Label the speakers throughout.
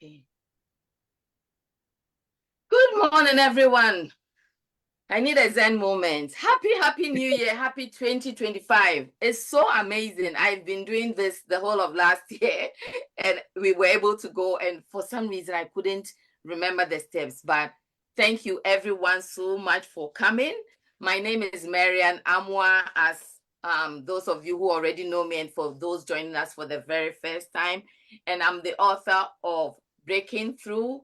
Speaker 1: Okay. Good morning, everyone. I need a Zen moment. Happy New Year. Happy 2025. It's so amazing. I've been doing this the whole of last year and we were able to go. And for some reason, I couldn't remember the steps. But thank you, everyone, so much for coming. My name is Marian Amwa, as those of you who already know me, and for those joining us for the very first time. And I'm the author of Breaking Through,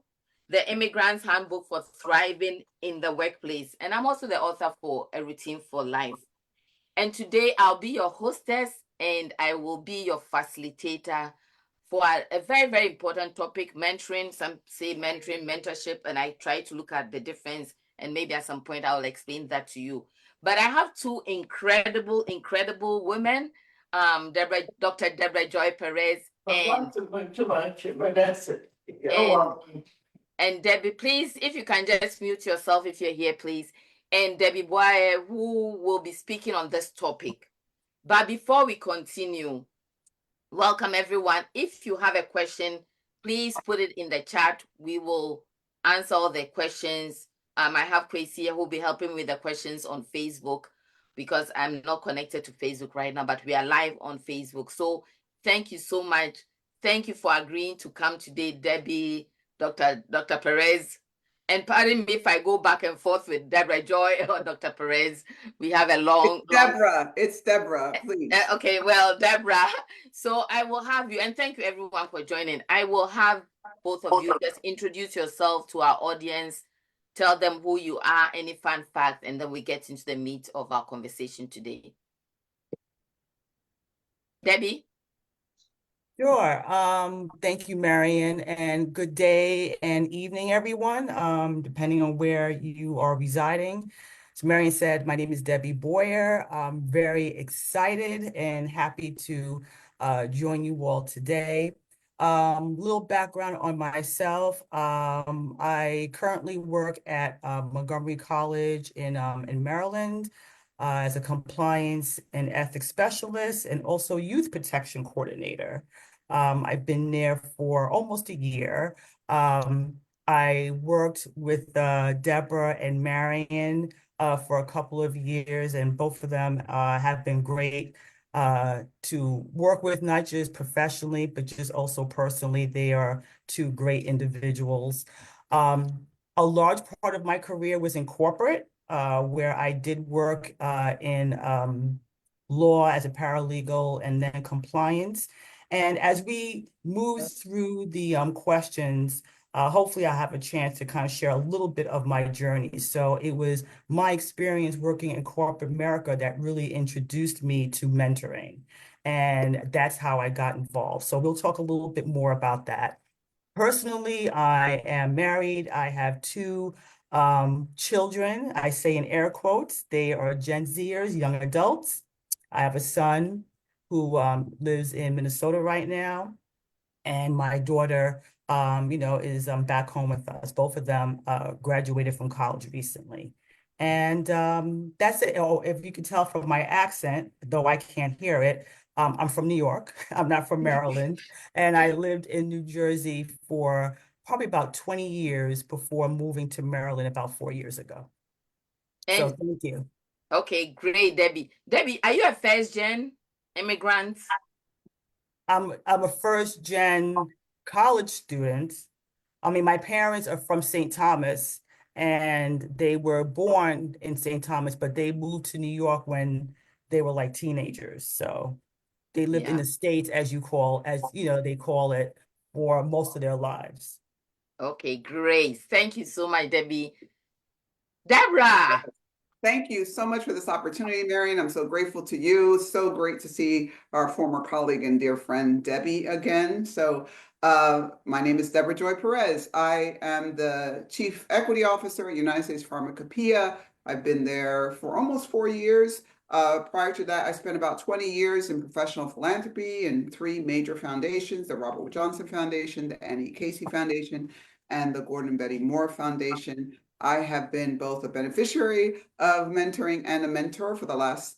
Speaker 1: the Immigrant's Handbook for Thriving in the Workplace. And I'm also the author for A Routine for Life. And today I'll be your hostess and I will be your facilitator for a very, very important topic, mentoring. Some say mentoring, mentorship, and I try to look at the difference. And maybe at some point I'll explain that to you. But I have two incredible women, Dr. Deborah Joy Perez and and Debbie, please, if you can just mute yourself if you're here, please. And Debbie Boye, who will be speaking on this topic. But before we continue, welcome everyone. If you have a question, please put it in the chat. We will answer all the questions. I have Kwesi here who will be helping with the questions on Facebook because I'm not connected to Facebook right now, but we are live on Facebook. So thank you so much. Thank you for agreeing to come today, Debbie, Dr. Perez. And pardon me if I go back and forth with Deborah Joy or Dr. Perez. We have a long...
Speaker 2: It's Deborah, please.
Speaker 1: Okay, well, Deborah, so I will have you, and thank you everyone for joining. I will have both of you just introduce yourself to our audience, tell them who you are, any fun fact, and then we get into the meat of our conversation today. Debbie?
Speaker 2: Sure. Thank you, Marian, and good day and evening, everyone, depending on where you are residing. As Marian said, my name is Debbie Boyer. I'm very excited and happy to join you all today. Little background on myself. I currently work at Montgomery College in Maryland as a compliance and ethics specialist and also youth protection coordinator. I've been there for almost a year. I worked with Deborah and Marian for a couple of years, and both of them have been great to work with, not just professionally, but just also personally. They are two great individuals. A large part of my career was in corporate, where I did work in law as a paralegal and then compliance. And as we move through the questions, hopefully I have a chance to kind of share a little bit of my journey. So it was my experience working in corporate America that really introduced me to mentoring. And that's how I got involved. So we'll talk a little bit more about that. Personally, I am married. I have two children. I say in air quotes, they are Gen Zers, young adults. I have a son who lives in Minnesota right now, and my daughter, is back home with us. Both of them graduated from college recently. And that's it. Oh, if you can tell from my accent, though I can't hear it, I'm from New York. I'm not from Maryland. And I lived in New Jersey for probably about 20 years before moving to Maryland about 4 years ago. So thank you.
Speaker 1: Okay, great, Debbie. Debbie, are you a first-gen immigrant?
Speaker 2: I'm a first-gen college student. I mean, my parents are from St. Thomas, and they were born in St. Thomas, but they moved to New York when they were like teenagers. So they lived in the States, as they call it, for most of their lives.
Speaker 1: Okay, great. Thank you so much, Debbie. Deborah.
Speaker 3: Thank you so much for this opportunity, Marian. I'm so grateful to you. So great to see our former colleague and dear friend, Debbie, again. So my name is Deborah Joy Perez. I am the Chief Equity Officer at United States Pharmacopoeia. I've been there for almost 4 years. Prior to that, I spent about 20 years in professional philanthropy in 3 major foundations, the Robert Wood Johnson Foundation, the Annie Casey Foundation, and the Gordon and Betty Moore Foundation. I have been both a beneficiary of mentoring and a mentor for the last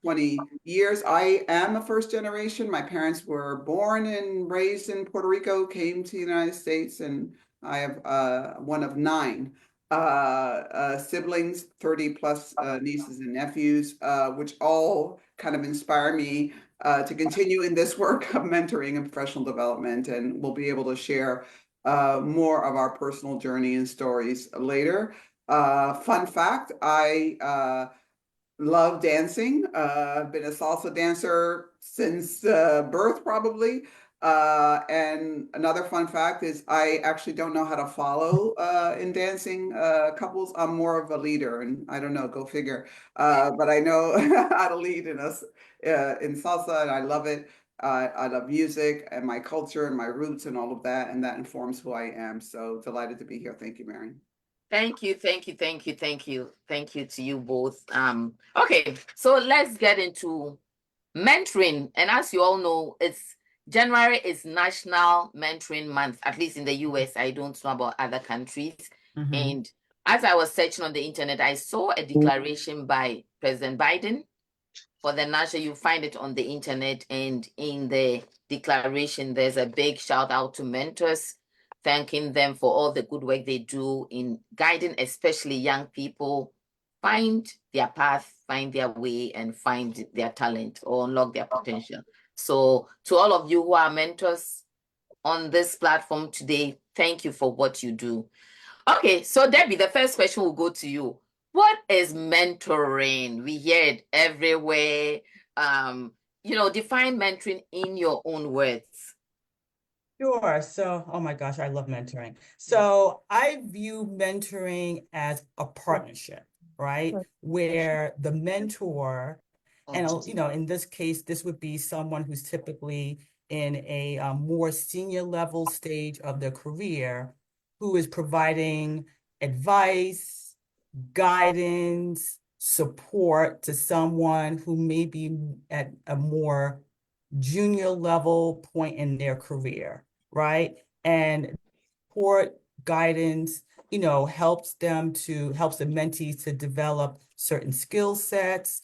Speaker 3: 20 years. I am a first generation. My parents were born and raised in Puerto Rico, came to the United States, and I have one of 9 siblings, 30 plus nieces and nephews, which all kind of inspire me to continue in this work of mentoring and professional development. And we'll be able to share more of our personal journey and stories later. Fun fact, I love dancing. I've been a salsa dancer since birth, probably. And another fun fact is I actually don't know how to follow in dancing couples. I'm more of a leader, and I don't know, go figure. But I know how to lead in salsa, and I love it. I love music and my culture and my roots and all of that, and that informs who I am. So delighted to be here. Thank you, Marion.
Speaker 1: Thank you, thank you, thank you, thank you, thank you to you both. Okay, so let's get into mentoring. And as you all know, it's January is National Mentoring Month, at least in the US. I don't know about other countries. And as I was searching on the internet, I saw a declaration by President Biden for the national. You find it on the internet, and in the declaration, there's a big shout out to mentors, thanking them for all the good work they do in guiding, especially young people, find their path, find their way, and find their talent or unlock their potential. So, to all of you who are mentors on this platform today, thank you for what you do. Okay, so Debbie, the first question will go to you. What is mentoring? We hear it everywhere. Define mentoring in your own words.
Speaker 2: Sure. So, oh my gosh, I love mentoring. So I view mentoring as a partnership, right? Where the mentor, and in this case, this would be someone who's typically in a more senior level stage of their career, who is providing advice, guidance, support to someone who may be at a more junior level point in their career, right? And support, guidance, helps the mentees to develop certain skill sets.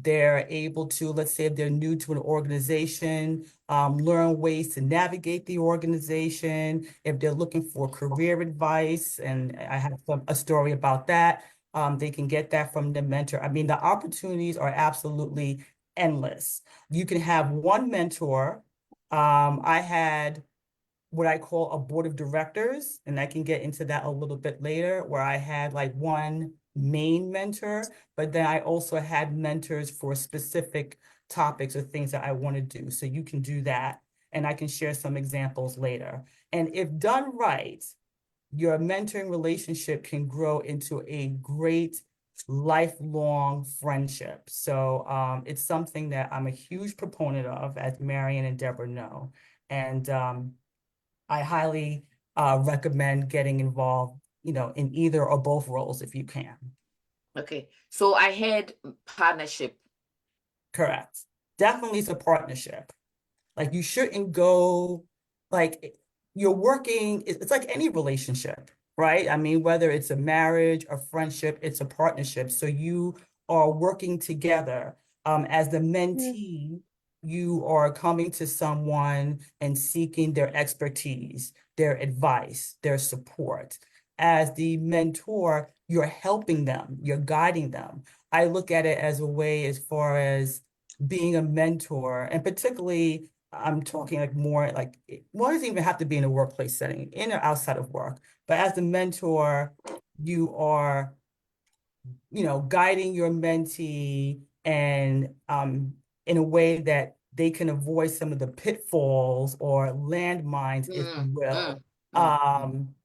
Speaker 2: They're able to, let's say if they're new to an organization, learn ways to navigate the organization. If they're looking for career advice, and I have a story about that, they can get that from the mentor. I mean, the opportunities are absolutely endless. You can have one mentor. I had what I call a board of directors, and I can get into that a little bit later, where I had like one main mentor, but then I also had mentors for specific topics or things that I want to do. So you can do that, and I can share some examples later. And if done right, your mentoring relationship can grow into a great lifelong friendship. So it's something that I'm a huge proponent of, as Marion and Deborah know. And I highly recommend getting involved, in either or both roles if you can.
Speaker 1: Okay, so I had partnership.
Speaker 2: Correct. Definitely it's a partnership. Like you shouldn't go, like you're working, it's like any relationship, right? I mean, whether it's a marriage, a friendship, it's a partnership. So you are working together. As the mentee, you are coming to someone and seeking their expertise, their advice, their support. As the mentor, you're helping them, you're guiding them. I look at it as a way as far as being a mentor, and particularly I'm talking like more like, well, it doesn't even have to be in a workplace setting, in or outside of work. But as the mentor, you are, guiding your mentee and in a way that they can avoid some of the pitfalls or landmines, if you will,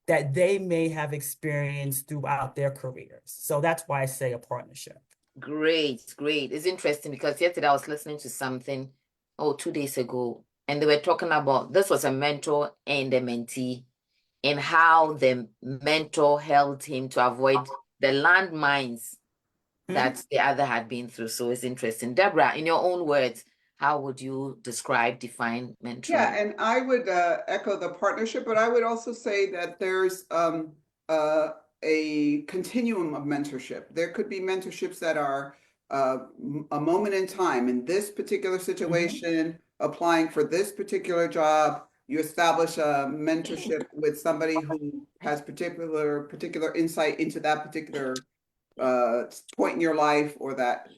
Speaker 2: that they may have experienced throughout their careers. So that's why I say a partnership.
Speaker 1: Great, great. It's interesting because yesterday I was listening to something, 2 days ago, and they were talking about this was a mentor and a mentee, and how the mentor helped him to avoid the landmines that the other had been through. So it's interesting. Deborah, in your own words, how would you define mentoring?
Speaker 3: Yeah, and I would echo the partnership, but I would also say that there's a continuum of mentorship. There could be mentorships that are a moment in time. In this particular situation, applying for this particular job, you establish a mentorship with somebody who has particular insight into that particular point in your life or that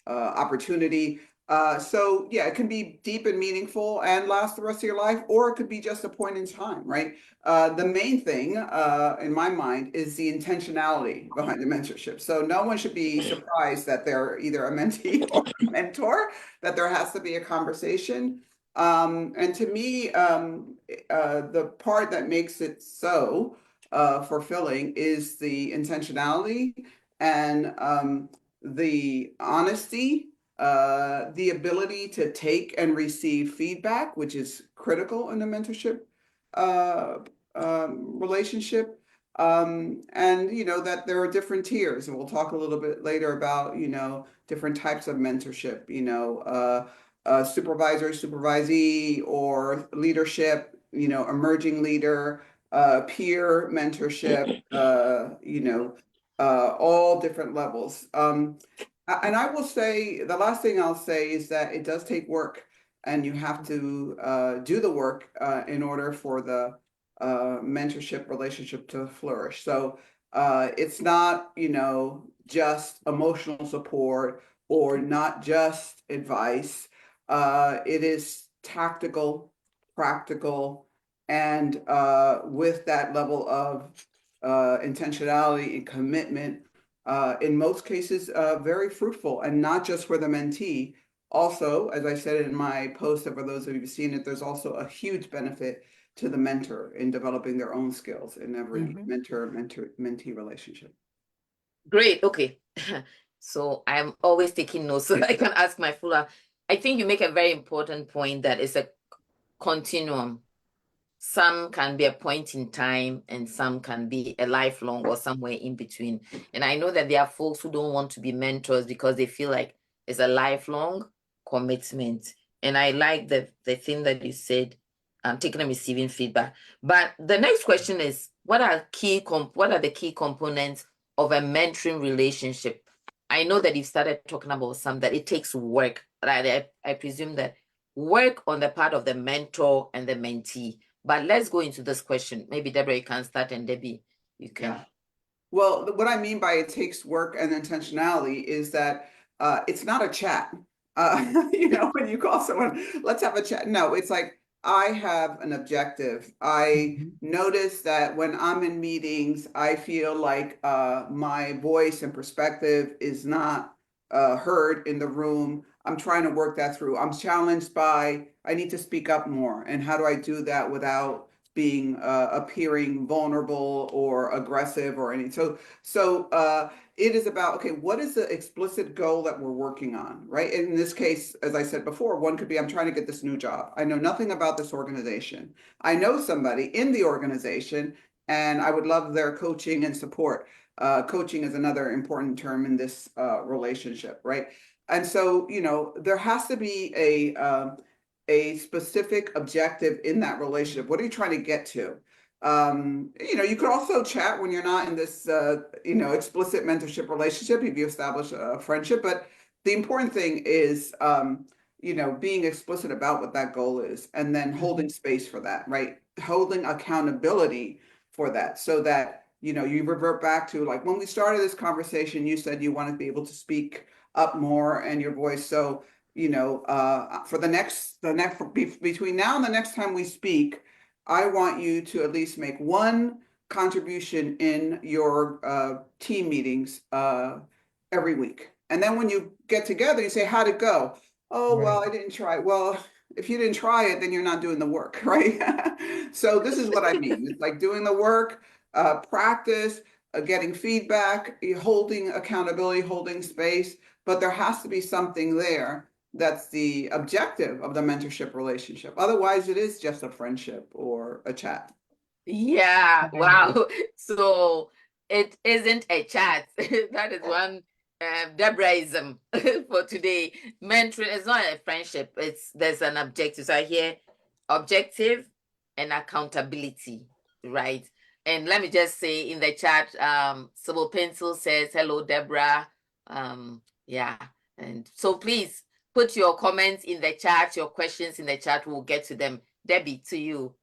Speaker 3: opportunity. So yeah, it can be deep and meaningful and last the rest of your life, or it could be just a point in time, right? The main thing in my mind is the intentionality behind the mentorship. So no one should be surprised that they're either a mentee or a mentor, that there has to be a conversation. And to me, the part that makes it so fulfilling is the intentionality and the honesty, the ability to take and receive feedback, which is critical in a mentorship uh, relationship. And that there are different tiers, and we'll talk a little bit later about different types of mentorship. Supervisor, supervisee, or leadership. Emerging leader, peer mentorship. All different levels. And I will say, the last thing I'll say is that it does take work, and you have to do the work in order for the mentorship relationship to flourish. So it's not, just emotional support or not just advice. It is tactical, practical, and with that level of intentionality and commitment, in most cases, very fruitful, and not just for the mentee. Also, as I said in my post, for those of you who've seen it, there's also a huge benefit to the mentor in developing their own skills in every mentee relationship.
Speaker 1: Great. Okay. So I'm always taking notes so that I can ask my follow-up. I think you make a very important point that it's a continuum. Some can be a point in time and some can be a lifelong or somewhere in between. And I know that there are folks who don't want to be mentors because they feel like it's a lifelong commitment. And I like the thing that you said, taking and receiving feedback. But the next question is, what are the key components of a mentoring relationship? I know that you've started talking about some that it takes work. Right? I presume that work on the part of the mentor and the mentee. But let's go into this question. Maybe Deborah, you can start, and Debbie, you can.
Speaker 3: Yeah. Well, what I mean by it takes work and intentionality is that it's not a chat. When you call someone, let's have a chat. No, it's like, I have an objective. I notice that when I'm in meetings, I feel like my voice and perspective is not heard in the room. I'm trying to work that through. I'm challenged by, I need to speak up more. And how do I do that without being appearing vulnerable or aggressive or anything? So it is about, okay, what is the explicit goal that we're working on, right? In this case, as I said before, one could be, I'm trying to get this new job. I know nothing about this organization. I know somebody in the organization, and I would love their coaching and support. Coaching is another important term in this relationship, right? And so, there has to be a specific objective in that relationship. What are you trying to get to? You could also chat when you're not in this, explicit mentorship relationship if you establish a friendship. But the important thing is, being explicit about what that goal is, and then holding space for that, right? Holding accountability for that, so that, you revert back to, like, when we started this conversation, you said you want to be able to speak up more and your voice. So, for between now and the next time we speak, I want you to at least make one contribution in your team meetings every week. And then when you get together, you say, how'd it go? Oh, well, I didn't try. Well, if you didn't try it, then you're not doing the work, right? So this is what I mean. It's like doing the work, practice, getting feedback, holding accountability, holding space. But there has to be something there that's the objective of the mentorship relationship. Otherwise, it is just a friendship or a chat.
Speaker 1: Yeah, wow. So it isn't a chat. That is one Deborahism for today. Mentoring is not a friendship. There's an objective. So I hear objective and accountability, right? And let me just say in the chat, Sybil Pencil says, hello, Deborah. Yeah. And so please put your comments in the chat, your questions in the chat. We'll get to them. Debbie, to you.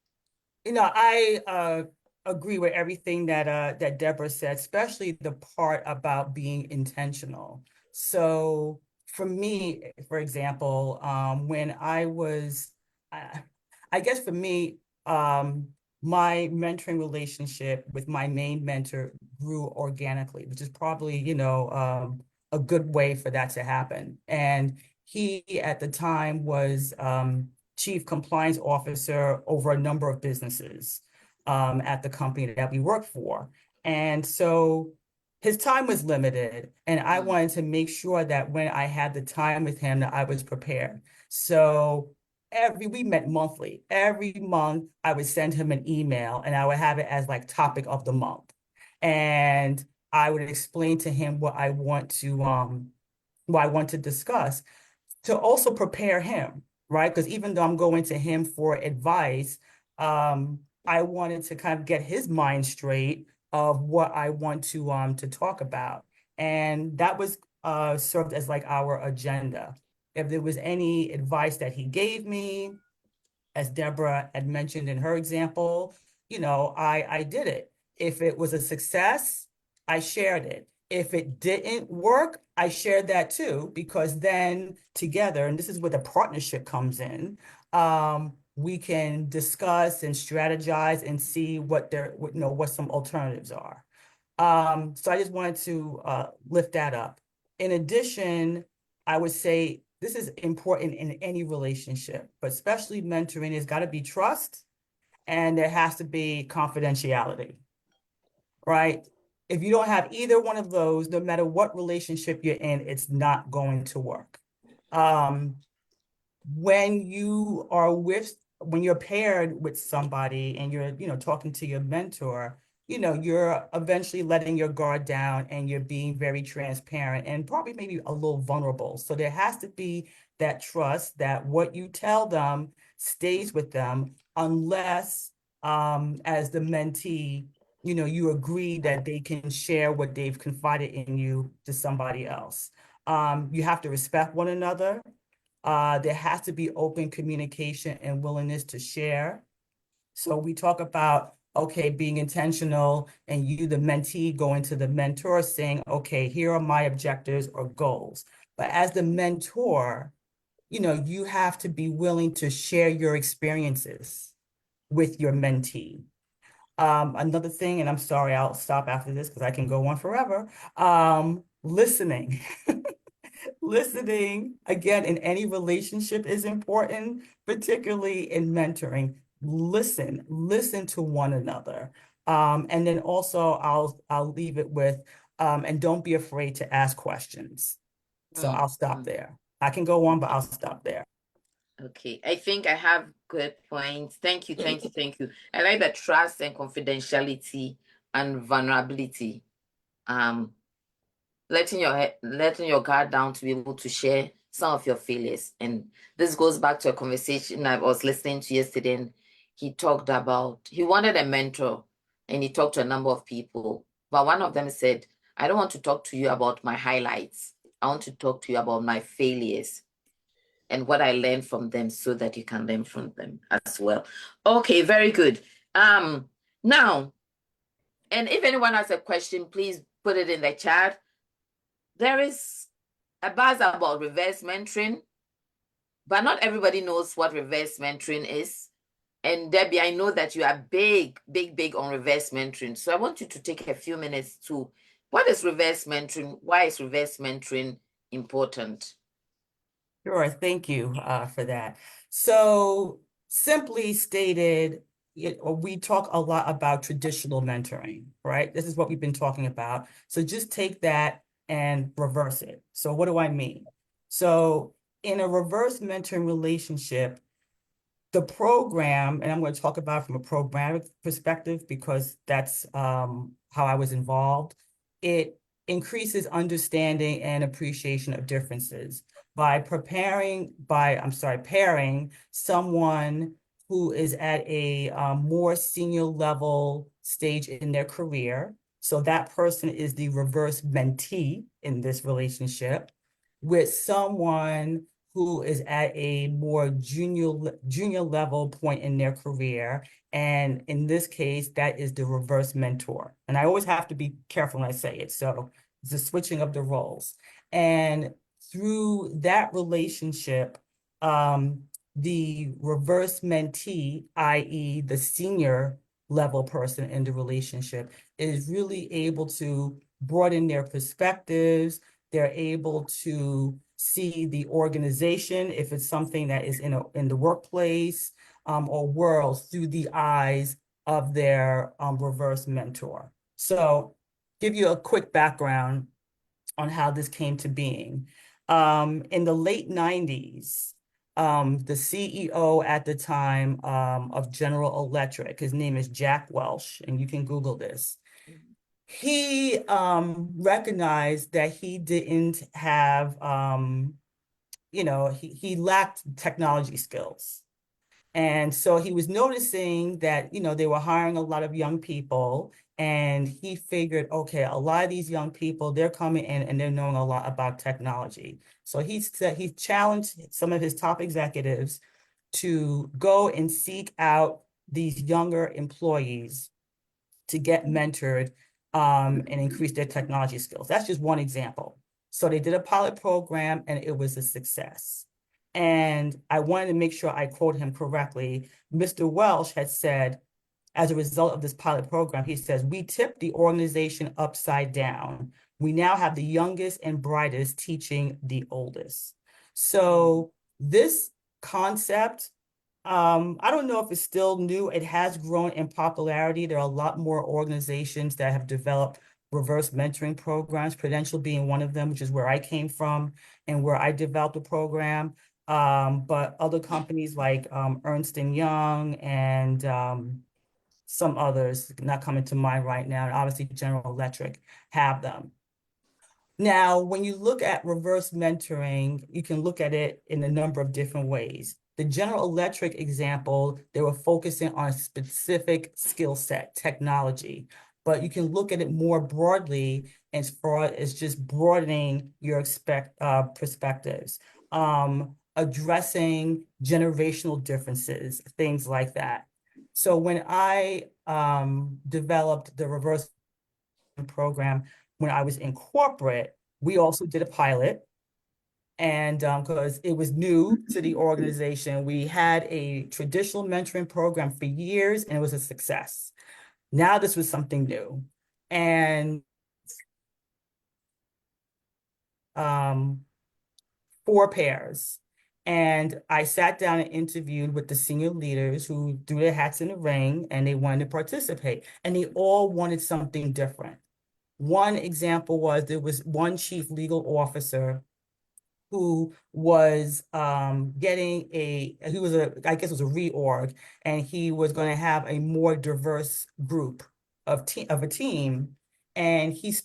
Speaker 2: I agree with everything that Deborah said, especially the part about being intentional. So for me, for example, when I guess for me, my mentoring relationship with my main mentor grew organically, which is probably, a good way for that to happen. And he at the time was chief compliance officer over a number of businesses at the company that we worked for. And so his time was limited, and I wanted to make sure that when I had the time with him, that I was prepared. So we met monthly. Every month I would send him an email and I would have it as like topic of the month. And I would explain to him what I want to discuss to also prepare him, right? Because even though I'm going to him for advice, I wanted to kind of get his mind straight of what I want to talk about. And that was served as like our agenda. If there was any advice that he gave me, as Deborah had mentioned in her example, I did it. If it was a success, I shared it. If it didn't work, I shared that too, because then together, and this is where the partnership comes in, we can discuss and strategize and see what some alternatives are. So I just wanted to lift that up. In addition, I would say this is important in any relationship, but especially mentoring, there's got to be trust and there has to be confidentiality, right? If you don't have either one of those, no matter what relationship you're in, it's not going to work. When you're paired with somebody and you're, talking to your mentor, you're eventually letting your guard down and you're being very transparent and probably maybe a little vulnerable. So there has to be that trust that what you tell them stays with them unless, as the mentee, you agree that they can share what they've confided in you to somebody else. You have to respect one another. There has to be open communication and willingness to share. So we talk about, okay, being intentional and you, the mentee, going to the mentor saying, okay, here are my objectives or goals. But as the mentor, you have to be willing to share your experiences with your mentee. Another thing, and I'm sorry, I'll stop after this because I can go on forever. Listening. Listening, again, in any relationship is important, particularly in mentoring. Listen to one another. And then also I'll leave it with, and don't be afraid to ask questions. So I'll stop there. I can go on, but I'll stop there.
Speaker 1: Okay, I think I have good points. Thank you. I like the trust and confidentiality and vulnerability. Letting your guard down to be able to share some of your failures. And this goes back to a conversation I was listening to yesterday, and he talked about, he wanted a mentor and he talked to a number of people. But one of them said, I don't want to talk to you about my highlights. I want to talk to you about my failures and what I learned from them so that you can learn from them as well. Okay, very good. Now, and if anyone has a question, please put it in the chat. There is a buzz about reverse mentoring, but not everybody knows what reverse mentoring is. And Debbie, I know that you are big on reverse mentoring. So I want you to take a few minutes to, what is reverse mentoring? Why is reverse mentoring important?
Speaker 2: Sure, thank you for that. So simply stated, we talk a lot about traditional mentoring, right? This is what we've been talking about. So just take that and reverse it. So what do I mean? So in a reverse mentoring relationship, the program, and I'm going to talk about from a programmatic perspective because that's how I was involved, it increases understanding and appreciation of differences by pairing someone who is at a more senior level stage in their career. So that person is the reverse mentee in this relationship, with someone who is at a more junior level point in their career. And in this case, that is the reverse mentor. And I always have to be careful when I say it. So it's the switching of the roles. And through that relationship, the reverse mentee, i.e. the senior level person in the relationship, is really able to broaden their perspectives. They're able to see the organization, if it's something that is in the workplace or world, through the eyes of their reverse mentor. So give you a quick background on how this came to being. In the late 90s, the CEO at the time of General Electric, his name is Jack Welch, and you can Google this. He recognized that he didn't have, he lacked technology skills. And so he was noticing that, they were hiring a lot of young people, and he figured, okay, a lot of these young people, they're coming in and they're knowing a lot about technology. So he challenged some of his top executives to go and seek out these younger employees to get mentored and increase their technology skills. That's just one example. So they did a pilot program and it was a success. And I wanted to make sure I quote him correctly. Mr. Welsh had said, as a result of this pilot program, he says, we tipped the organization upside down. We now have the youngest and brightest teaching the oldest. So this concept, I don't know if it's still new. It has grown in popularity. There are a lot more organizations that have developed reverse mentoring programs, Prudential being one of them, which is where I came from and where I developed a program. But other companies like Ernst & Young and some others not coming to mind right now, and obviously General Electric have them. Now, when you look at reverse mentoring, you can look at it in a number of different ways. The General Electric example, they were focusing on a specific skill set, technology, but you can look at it more broadly as far as just broadening your perspectives, addressing generational differences, things like that. So when I developed the reverse program, when I was in corporate, we also did a pilot. And because it was new to the organization, we had a traditional mentoring program for years and it was a success. Now this was something new. And 4 pairs. And I sat down and interviewed with the senior leaders who threw their hats in the ring and they wanted to participate. And they all wanted something different. One example was there was one chief legal officer who was getting he was I guess it was a reorg, and he was going to have a more diverse group of a team. And he's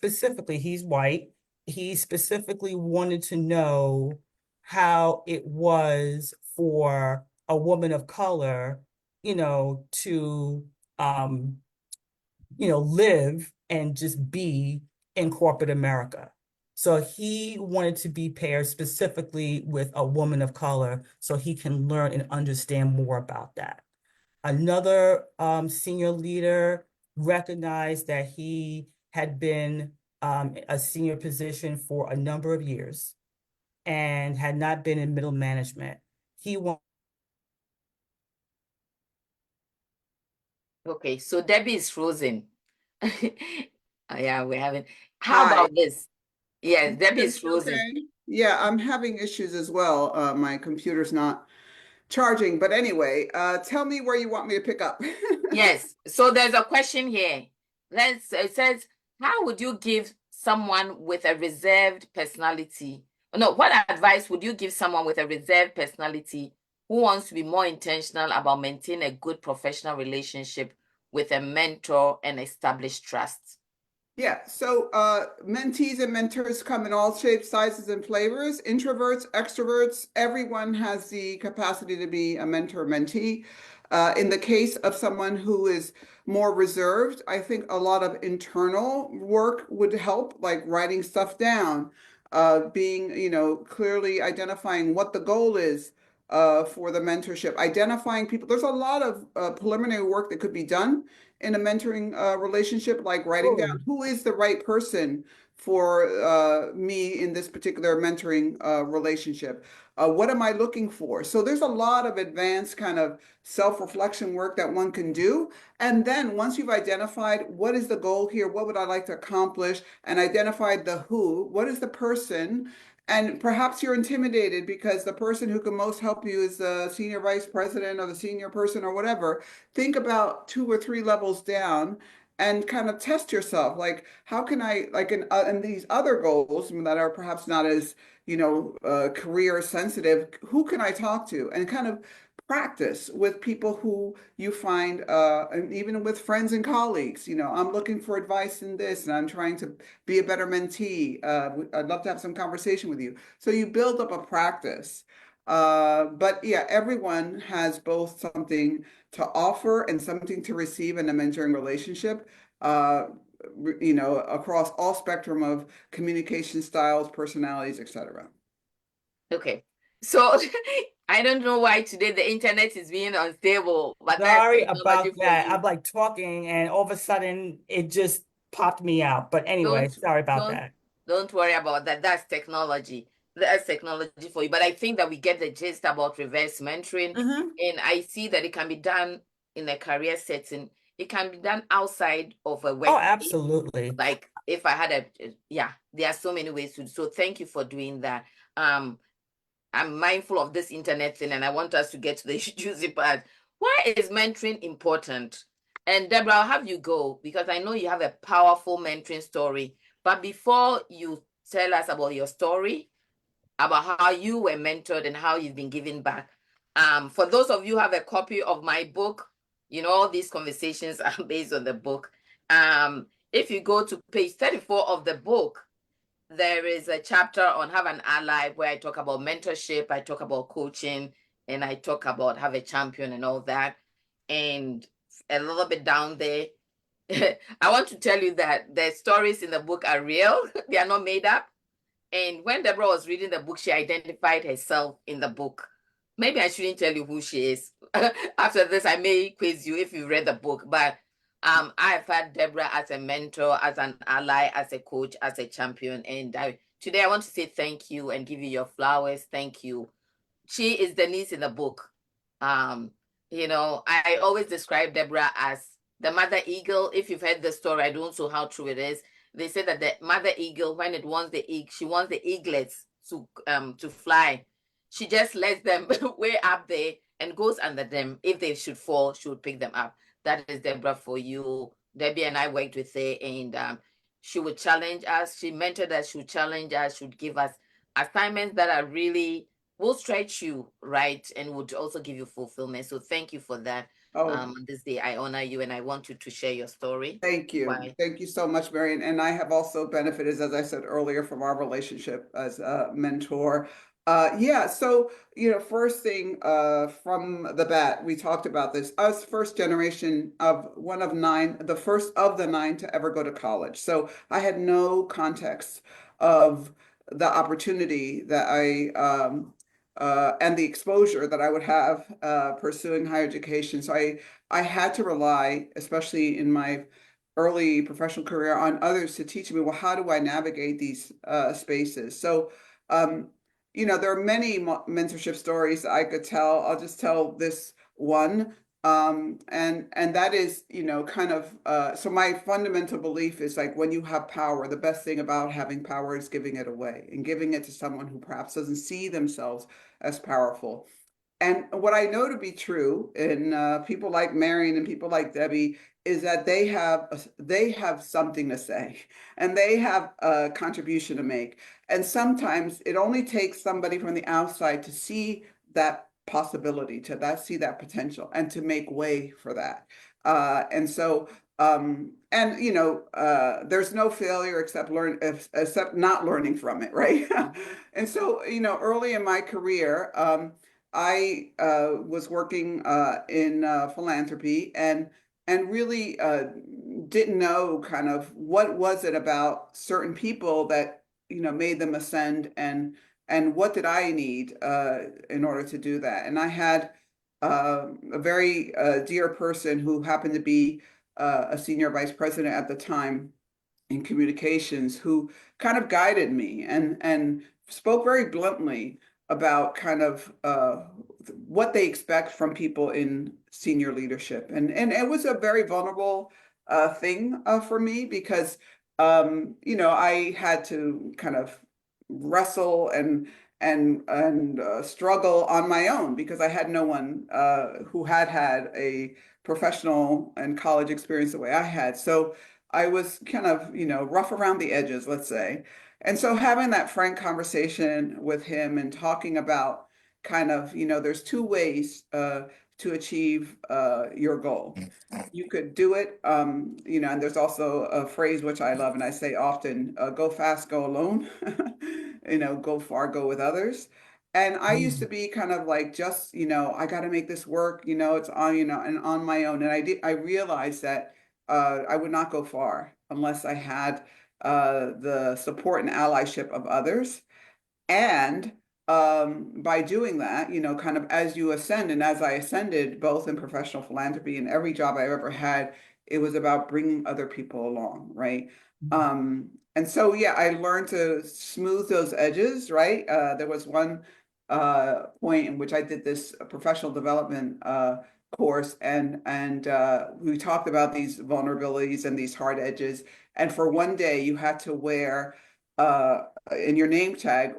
Speaker 2: white, he specifically wanted to know how it was for a woman of color, to live and just be in corporate America. So he wanted to be paired specifically with a woman of color so he can learn and understand more about that. Another senior leader recognized that he had been a senior position for a number of years and had not been in middle management. He wanted.
Speaker 1: Okay, so Debbie is frozen. Yeah, we're having. How
Speaker 3: Hi.
Speaker 1: about this? Yes, Debbie is frozen.
Speaker 3: Okay. Yeah, I'm having issues as well. My computer's not charging, but anyway, tell me where you want me to pick up.
Speaker 1: Yes, so there's a question here. It says, how would you give someone with a reserved personality? No, what advice would you give someone with a reserved personality who wants to be more intentional about maintaining a good professional relationship with a mentor and establish trust?
Speaker 3: Yeah, so mentees and mentors come in all shapes, sizes, and flavors. Introverts, extroverts, everyone has the capacity to be a mentor mentee. In the case of someone who is more reserved, I think a lot of internal work would help, like writing stuff down, being, clearly identifying what the goal is for the mentorship, identifying people. There's a lot of preliminary work that could be done in a mentoring relationship, like writing down
Speaker 2: Oh,
Speaker 3: who is the right person for me in this particular mentoring relationship. What am I looking for? So there's a lot of advanced kind of self-reflection work that one can do. And then once you've identified what is the goal here, what would I like to accomplish, and identified the who, what is the person, and perhaps you're intimidated because the person who can most help you is the senior vice president or the senior person or whatever. Think about 2 or 3 levels down and kind of test yourself. Like, how can I, like in these other goals that are perhaps not as, career sensitive, who can I talk to? And kind of practice with people who you find, and even with friends and colleagues. I'm looking for advice in this, and I'm trying to be a better mentee. I'd love to have some conversation with you. So you build up a practice. But yeah, everyone has both something to offer and something to receive in a mentoring relationship. Uh, across all spectrum of communication styles, personalities, etc.
Speaker 1: Okay. So I don't know why today the internet is being unstable, but that's
Speaker 2: sorry
Speaker 1: technology
Speaker 2: about
Speaker 1: for
Speaker 2: that.
Speaker 1: you.
Speaker 2: I'm like talking and all of a sudden it just popped me out. But anyway,
Speaker 1: Don't
Speaker 2: sorry about
Speaker 1: don't
Speaker 2: that.
Speaker 1: don't worry about that. That's technology. That's technology for you. But I think that we get the gist about reverse mentoring,
Speaker 2: Hmm.
Speaker 1: and I see that it can be done in a career setting. It can be done outside of a
Speaker 2: Oh,
Speaker 1: workplace.
Speaker 2: absolutely.
Speaker 1: Like if I had yeah, there are so many ways to. So thank you for doing that. Um, I'm mindful of this internet thing, and I want us to get to the juicy part. Why is mentoring important? And Deborah, I'll have you go because I know you have a powerful mentoring story. But before you tell us about your story, about how you were mentored and how you've been giving back, for those of you who have a copy of my book, all these conversations are based on the book. If you go to page 34 of the book, there is a chapter on have an ally where I talk about mentorship, I talk about coaching, and I talk about have a champion and all that. And a little bit down there, I want to tell you that the stories in the book are real, they are not made up. And when Deborah was reading the book, she identified herself in the book. Maybe I shouldn't tell you who she is. After this, I may quiz you if you read the book, but I've had Deborah as a mentor, as an ally, as a coach, as a champion. And today I want to say thank you and give you your flowers. Thank you. She is the niece in the book. Um, I always describe Deborah as the mother eagle. If you've heard the story, I don't know how true it is. They say that the mother eagle, when it wants the egg, she wants the eaglets to fly. She just lets them way up there and goes under them. If they should fall, she would pick them up. That is Deborah for you. Debbie and I worked with her, and she would challenge us. She mentored us. She would challenge us. She would give us assignments that are really will stretch you, right, and would also give you fulfillment. So thank you for that.
Speaker 3: Oh,
Speaker 1: This day I honor you and I want you to share your story.
Speaker 3: thank you.
Speaker 1: Why?
Speaker 3: Thank you so much, Marion. And I have also benefited, as I said earlier, from our relationship as a mentor. Yeah, so, first thing from the bat, we talked about this. Us, first generation of one of nine, the first of the nine to ever go to college. So I had no context of the opportunity that and the exposure that I would have pursuing higher education. So I had to rely, especially in my early professional career, on others to teach me, well, how do I navigate these spaces? So, there are many mentorship stories I could tell. I'll just tell this one. And that is, kind of, so my fundamental belief is like when you have power, the best thing about having power is giving it away and giving it to someone who perhaps doesn't see themselves as powerful. And what I know to be true in people like Marion and people like Debbie is that they have something to say and they have a contribution to make. And sometimes it only takes somebody from the outside to see that possibility, to see that potential, and to make way for that. And so, there's no failure except not learning from it, right? And so, early in my career, I was working in philanthropy and really didn't know kind of what was it about certain people that made them ascend, and what did I need in order to do that. And I had a very dear person who happened to be a senior vice president at the time in communications, who kind of guided me and spoke very bluntly about kind of what they expect from people in senior leadership. And it was a very vulnerable thing for me, because I had to kind of wrestle and struggle on my own, because I had no one who had a professional and college experience the way I had. So I was kind of, rough around the edges, let's say. And so having that frank conversation with him and talking about kind of, there's two ways to achieve your goal. You could do it, and there's also a phrase which I love and I say often, go fast, go alone, go far, go with others. And I used to be kind of like, just, I got to make this work, it's on, and on my own. And I realized that I would not go far unless I had the support and allyship of others. And by doing that, kind of as you ascend, and as I ascended, both in professional philanthropy and every job I ever had, it was about bringing other people along, right? And so, yeah, I learned to smooth those edges, right? There was one point in which I did this professional development course, and we talked about these vulnerabilities and these hard edges. And for one day, you had to wear in your name tag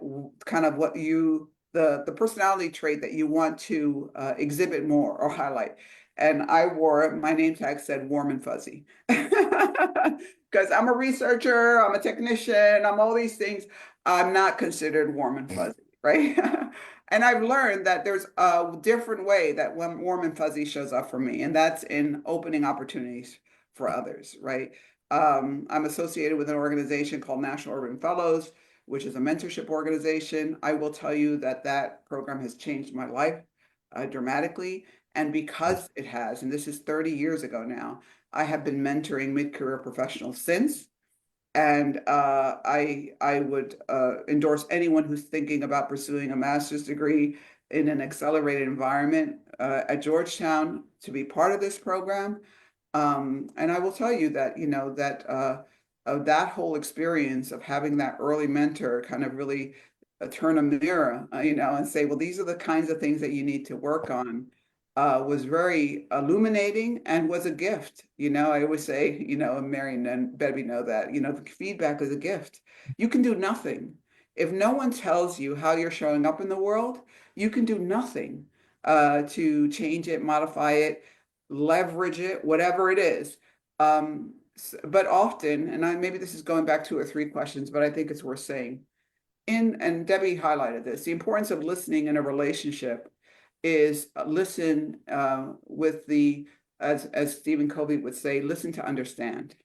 Speaker 3: kind of the personality trait that you want to exhibit more or highlight. And I wore, my name tag said warm and fuzzy, because I'm a researcher, I'm a technician, I'm all these things. I'm not considered warm and fuzzy, right? And I've learned that there's a different way that when warm and fuzzy shows up for me, and that's in opening opportunities for others, right? I'm associated with an organization called National Urban Fellows, which is a mentorship organization. I will tell you that that program has changed my life dramatically. And because it has, and this is 30 years ago now, I have been mentoring mid-career professionals since. And I would endorse anyone who's thinking about pursuing a master's degree in an accelerated environment at Georgetown to be part of this program. And I will tell you that, that whole experience of having that early mentor kind of really turn a mirror, and say, well, these are the kinds of things that you need to work on, was very illuminating and was a gift. I always say, and Marion and Bebby know that, the feedback is a gift. You can do nothing. If no one tells you how you're showing up in the world, you can do nothing to change it, modify it, leverage it, whatever it is. But often, and maybe this is going back 2 or 3 questions, but I think it's worth saying, and Debbie highlighted this, the importance of listening in a relationship is listen with as Stephen Covey would say, listen to understand.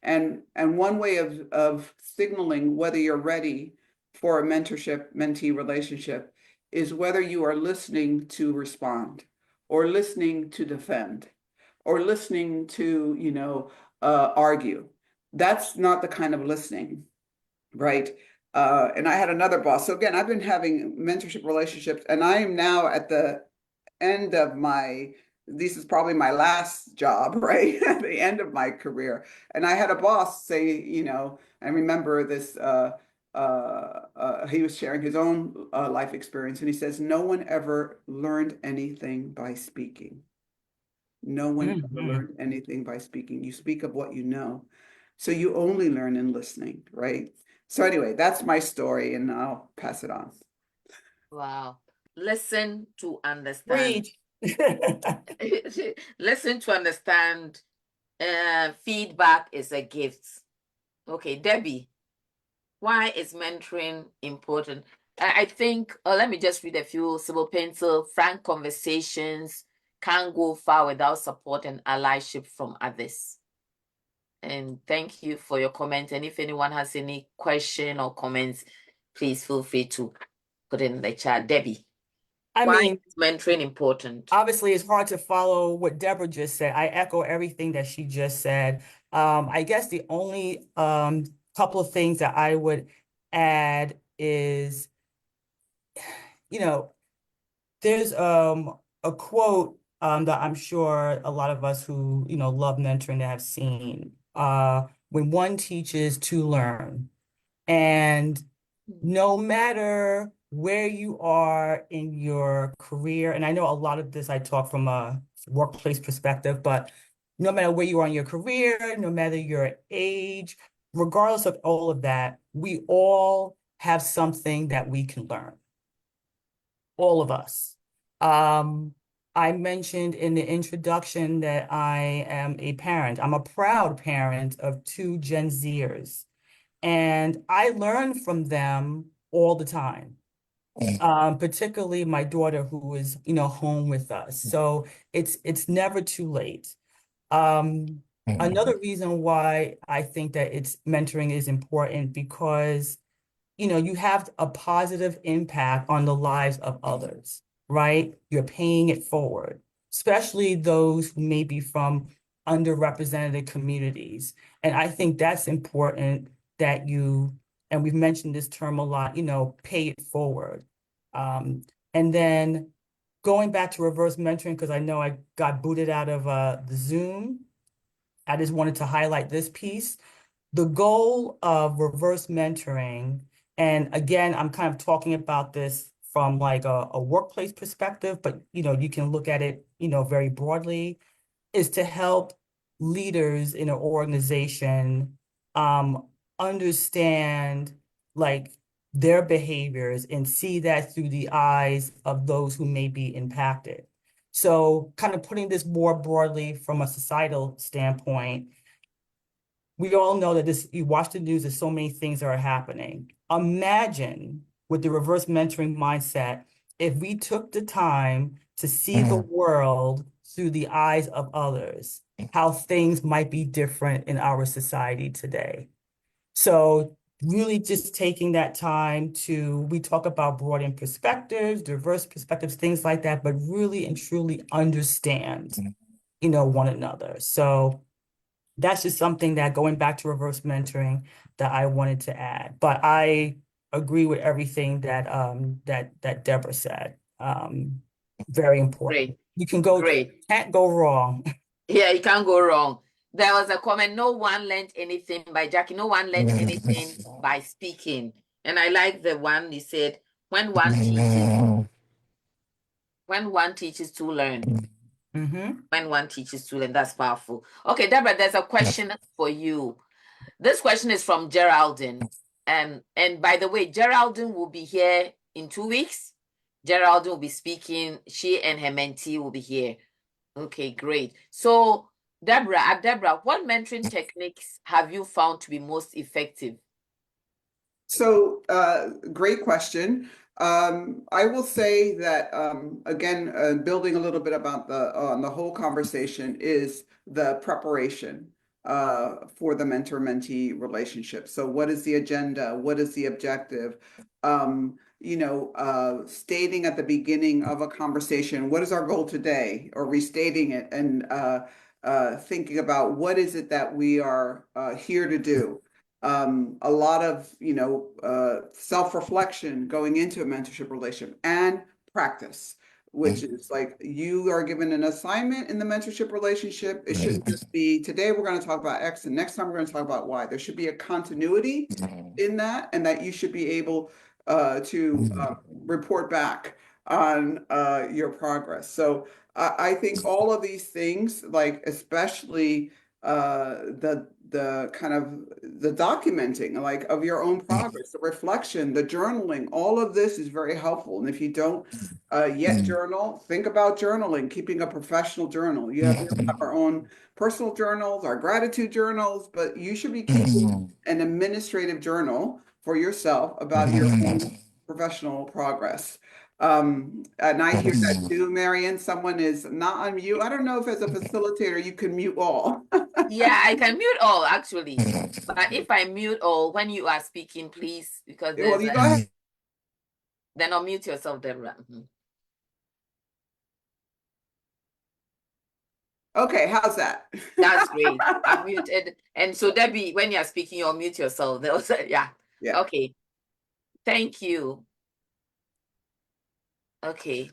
Speaker 3: And one way of signaling whether you're ready for a mentorship-mentee relationship is whether you are listening to respond, or listening to defend, or listening to, argue. That's not the kind of listening, right? And I had another boss. So again, I've been having mentorship relationships, and I am now at the end of this is probably my last job, right? At the end of my career. And I had a boss say, I remember this, he was sharing his own life experience, and he says, no one ever learned anything by speaking. No one ever learned anything by speaking. You speak of what you know. So you only learn in listening, right? So anyway, that's my story, and I'll pass it on.
Speaker 1: Wow. Listen to understand.
Speaker 2: Read.
Speaker 1: Listen to understand. Feedback is a gift. Okay, Debbie, why is mentoring important? I think, let me just read a few. Sybil Pencil, frank conversations can't go far without support and allyship from others. And thank you for your comment. And if anyone has any question or comments, please feel free to put it in the chat. Debbie.
Speaker 2: I
Speaker 1: Why
Speaker 2: mean,
Speaker 1: is mentoring important?
Speaker 2: obviously, it's hard to follow what Deborah just said. I echo everything that she just said. I guess the only couple of things that I would add is, you know, there's a quote that I'm sure a lot of us who, love mentoring have seen. When one teaches, to learn. And no matter where you are in your career, and I know a lot of this I talk from a workplace perspective, but no matter where you are in your career, no matter your age, regardless of all of that, we all have something that we can learn, all of us. Um, I mentioned in the introduction that I am a parent. I'm a proud parent of two Gen Zers. And I learn from them all the time, particularly my daughter who is, home with us. So it's never too late. Another reason why I think that it's mentoring is important because you have a positive impact on the lives of others, right? You're paying it forward, especially those who may be from underrepresented communities. And I think that's important that and we've mentioned this term a lot, pay it forward. Um, and then going back to reverse mentoring, because I know I got booted out of the Zoom, I just wanted to highlight this piece. The goal of reverse mentoring, and again, I'm kind of talking about this from like a workplace perspective, but you can look at it, very broadly, is to help leaders in an organization understand like their behaviors and see that through the eyes of those who may be impacted. So kind of putting this more broadly from a societal standpoint, we all know that you watch the news, there's so many things that are happening. Imagine with the reverse mentoring mindset, if we took the time to see the world through the eyes of others, how things might be different in our society today. So really just taking that time we talk about broadening perspectives, diverse perspectives, things like that, but really and truly understand, one another. So that's just something that, going back to reverse mentoring, that I wanted to add. But I agree with everything that Deborah said. Very important.
Speaker 1: Great, great.
Speaker 2: Can't go wrong.
Speaker 1: Yeah, you can't go wrong. There was a comment, no one learned anything by Jackie. No one learned anything by speaking. And I like the one he said, when one teaches, to learn.
Speaker 2: Mhm.
Speaker 1: When one teaches to learn, that's powerful. Okay, Deborah, there's a question for you. This question is from Geraldine. And by the way, Geraldine will be here in 2 weeks. Geraldine will be speaking. She and her mentee will be here. Okay, great. So, Deborah, what mentoring techniques have you found to be most effective?
Speaker 3: So, great question. I will say that again, building a little bit about the whole conversation is the preparation for the mentor-mentee relationship. So, what is the agenda? What is the objective? Stating at the beginning of a conversation, what is our goal today, or restating it and thinking about what is it that we are here to do. A lot of self-reflection going into a mentorship relationship, and practice, which is like you are given an assignment in the mentorship relationship. It shouldn't just be today we're going to talk about X and next time we're going to talk about Y. There should be a continuity in that, and that you should be able to report back on your progress. So I think all of these things, like especially the kind of the documenting, like, of your own progress, the reflection, the journaling, all of this is very helpful. And if you don't yet journal, think about journaling, keeping a professional journal. We have our own personal journals, our gratitude journals, but you should be keeping an administrative journal for yourself about your own professional progress. And I hear that too, Marion. Someone is not on mute. I don't know if as a facilitator you can mute all.
Speaker 1: Yeah, I can mute all actually. But if I mute all when you are speaking, please, because
Speaker 3: Well,
Speaker 1: there's
Speaker 3: you go ahead.
Speaker 1: then unmute yourself, Deborah.
Speaker 3: Okay, how's that?
Speaker 1: That's great. I've muted. And so Debbie, when you're speaking, you'll mute yourself. Yeah.
Speaker 3: Yeah.
Speaker 1: Okay. Thank you. Okay.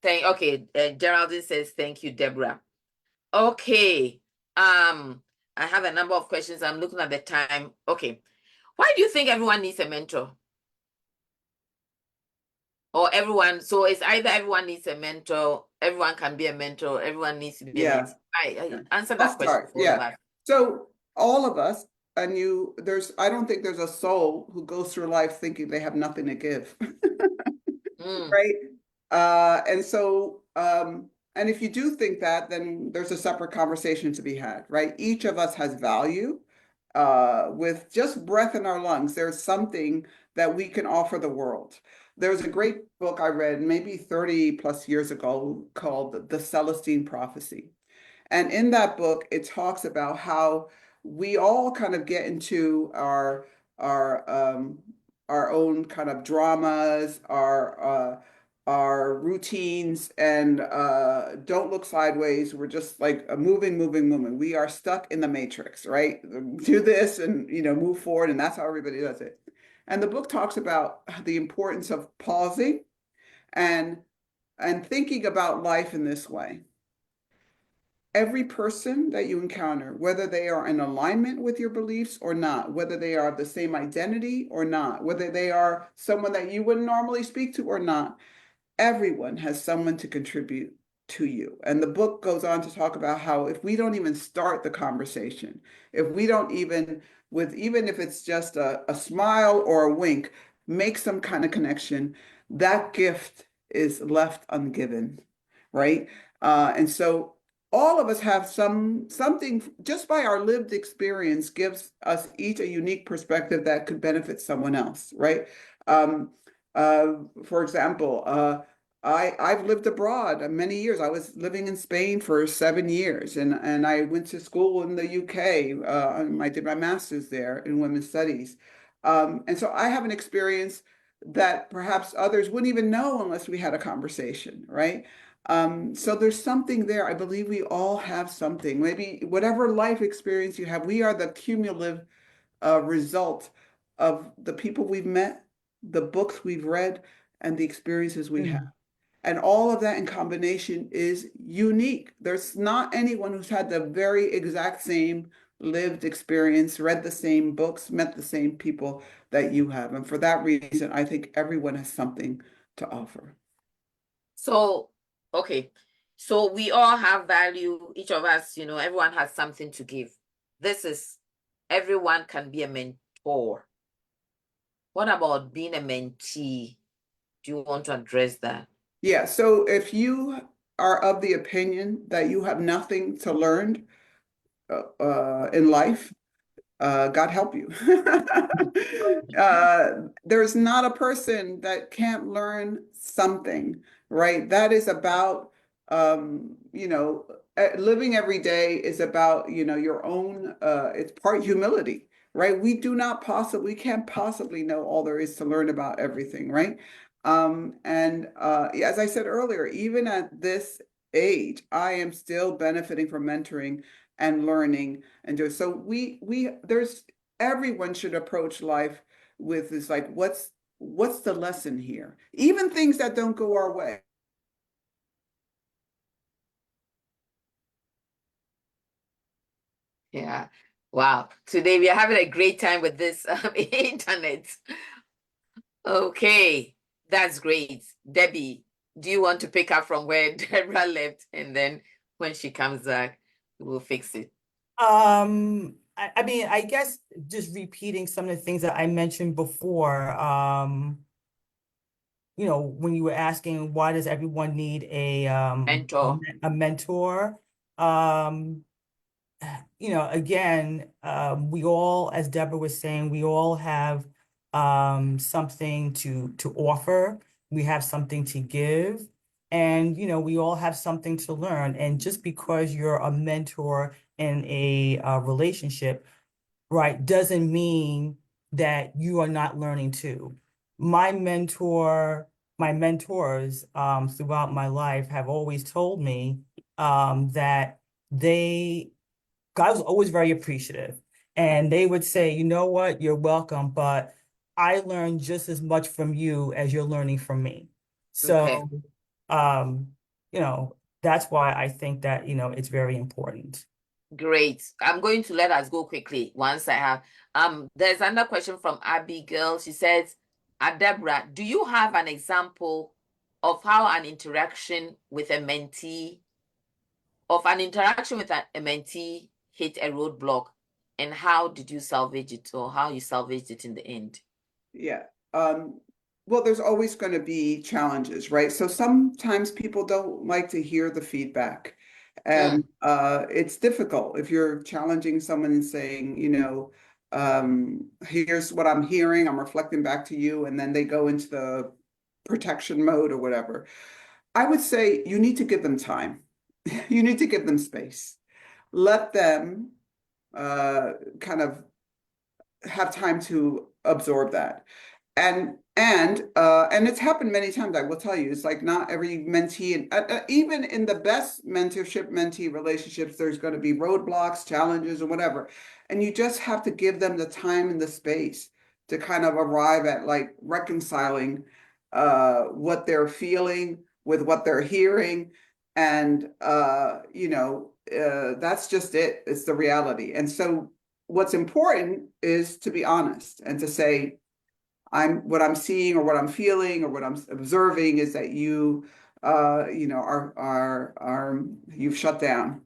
Speaker 1: Geraldine says thank you, Deborah. Okay. I have a number of questions. I'm looking at the time. Okay. Why do you think everyone needs a mentor? Or everyone, so it's either everyone needs a mentor, everyone can be a mentor, everyone needs to be a
Speaker 3: Yeah.
Speaker 1: mentor. I answer
Speaker 3: I'll
Speaker 1: that question
Speaker 3: start.
Speaker 1: for all of
Speaker 3: Yeah.
Speaker 1: us.
Speaker 3: So all of us, and I don't think there's a soul who goes through life thinking they have nothing to give.
Speaker 1: Mm.
Speaker 3: Right? And if you do think that, then there's a separate conversation to be had, right? Each of us has value. With just breath in our lungs, there's something that we can offer the world. There's a great book I read maybe 30 plus years ago called The Celestine Prophecy. And in that book, it talks about how we all kind of get into our our own kind of dramas, our routines, and don't look sideways. We're just like moving, moving, moving. We are stuck in the matrix, right? Do this and move forward, and that's how everybody does it. And the book talks about the importance of pausing and thinking about life in this way. Every person that you encounter, whether they are in alignment with your beliefs or not, whether they are the same identity or not, whether they are someone that you wouldn't normally speak to or not, everyone has someone to contribute to you. And the book goes on to talk about how if we don't even start the conversation, if we don't even if it's just a smile or a wink, make some kind of connection, that gift is left ungiven, right? And so all of us have something just by our lived experience gives us each a unique perspective that could benefit someone else, right? Um, for example, I've lived abroad many years. I was living in Spain for 7 years, and I went to school in the UK. I did my master's there in women's studies, and so I have an experience that perhaps others wouldn't even know unless we had a conversation, right? So there's something there. I believe we all have something. Maybe whatever life experience you have, we are the cumulative result of the people we've met, the books we've read, and the experiences we have.
Speaker 2: Mm.
Speaker 3: And all of that in combination is unique. There's not anyone who's had the very exact same lived experience, read the same books, met the same people that you have. And for that reason, I think everyone has something to offer.
Speaker 1: So, okay. So we all have value. Each of us, everyone has something to give. Everyone can be a mentor. What about being a mentee? Do you want to address that?
Speaker 3: Yeah, so if you are of the opinion that you have nothing to learn in life, God help you. There's not a person that can't learn something, right? That is about, living every day is about, your own, it's part humility, right? We can't possibly know all there is to learn about everything, right? As I said earlier, even at this age, I am still benefiting from mentoring and learning and do so there's everyone should approach life with this like what's the lesson here, even things that don't go our way.
Speaker 1: Yeah. Wow. Today we are having a great time with this internet. Okay. That's great. Debbie, do you want to pick up from where Deborah left? And then when she comes back, we'll fix it.
Speaker 2: I mean, I guess just repeating some of the things that I mentioned before, when you were asking why does everyone need
Speaker 1: Mentor.
Speaker 2: a mentor? Again, we all, as Deborah was saying, we all have something to offer. We have something to give. And, we all have something to learn. And just because you're a mentor in a relationship, right, doesn't mean that you are not learning too. My mentors throughout my life have always told me that God was always very appreciative. And they would say, you know what, you're welcome, but I learned just as much from you as you're learning from me.
Speaker 1: Okay.
Speaker 2: So, um, that's why I think that, it's very important.
Speaker 1: Great. I'm going to let us go quickly once I have there's another question from Abigail. She says, Adebra, do you have an example of how an interaction with a mentee hit a roadblock, and how did you salvage it, or how you salvaged it in the end?
Speaker 3: Yeah. Well, there's always going to be challenges, right? So sometimes people don't like to hear the feedback. And it's difficult if you're challenging someone and saying, here's what I'm hearing, I'm reflecting back to you, and then they go into the protection mode or whatever. I would say you need to give them time. You need to give them space. Let them kind of have time to absorb that. And it's happened many times. I will tell you, it's like not every mentee, and even in the best mentorship mentee relationships, there's going to be roadblocks, challenges, or whatever. And you just have to give them the time and the space to kind of arrive at like reconciling what they're feeling with what they're hearing. And that's just it. It's the reality. And so what's important is to be honest and to say, what I'm seeing or what I'm feeling or what I'm observing is that you you've shut down,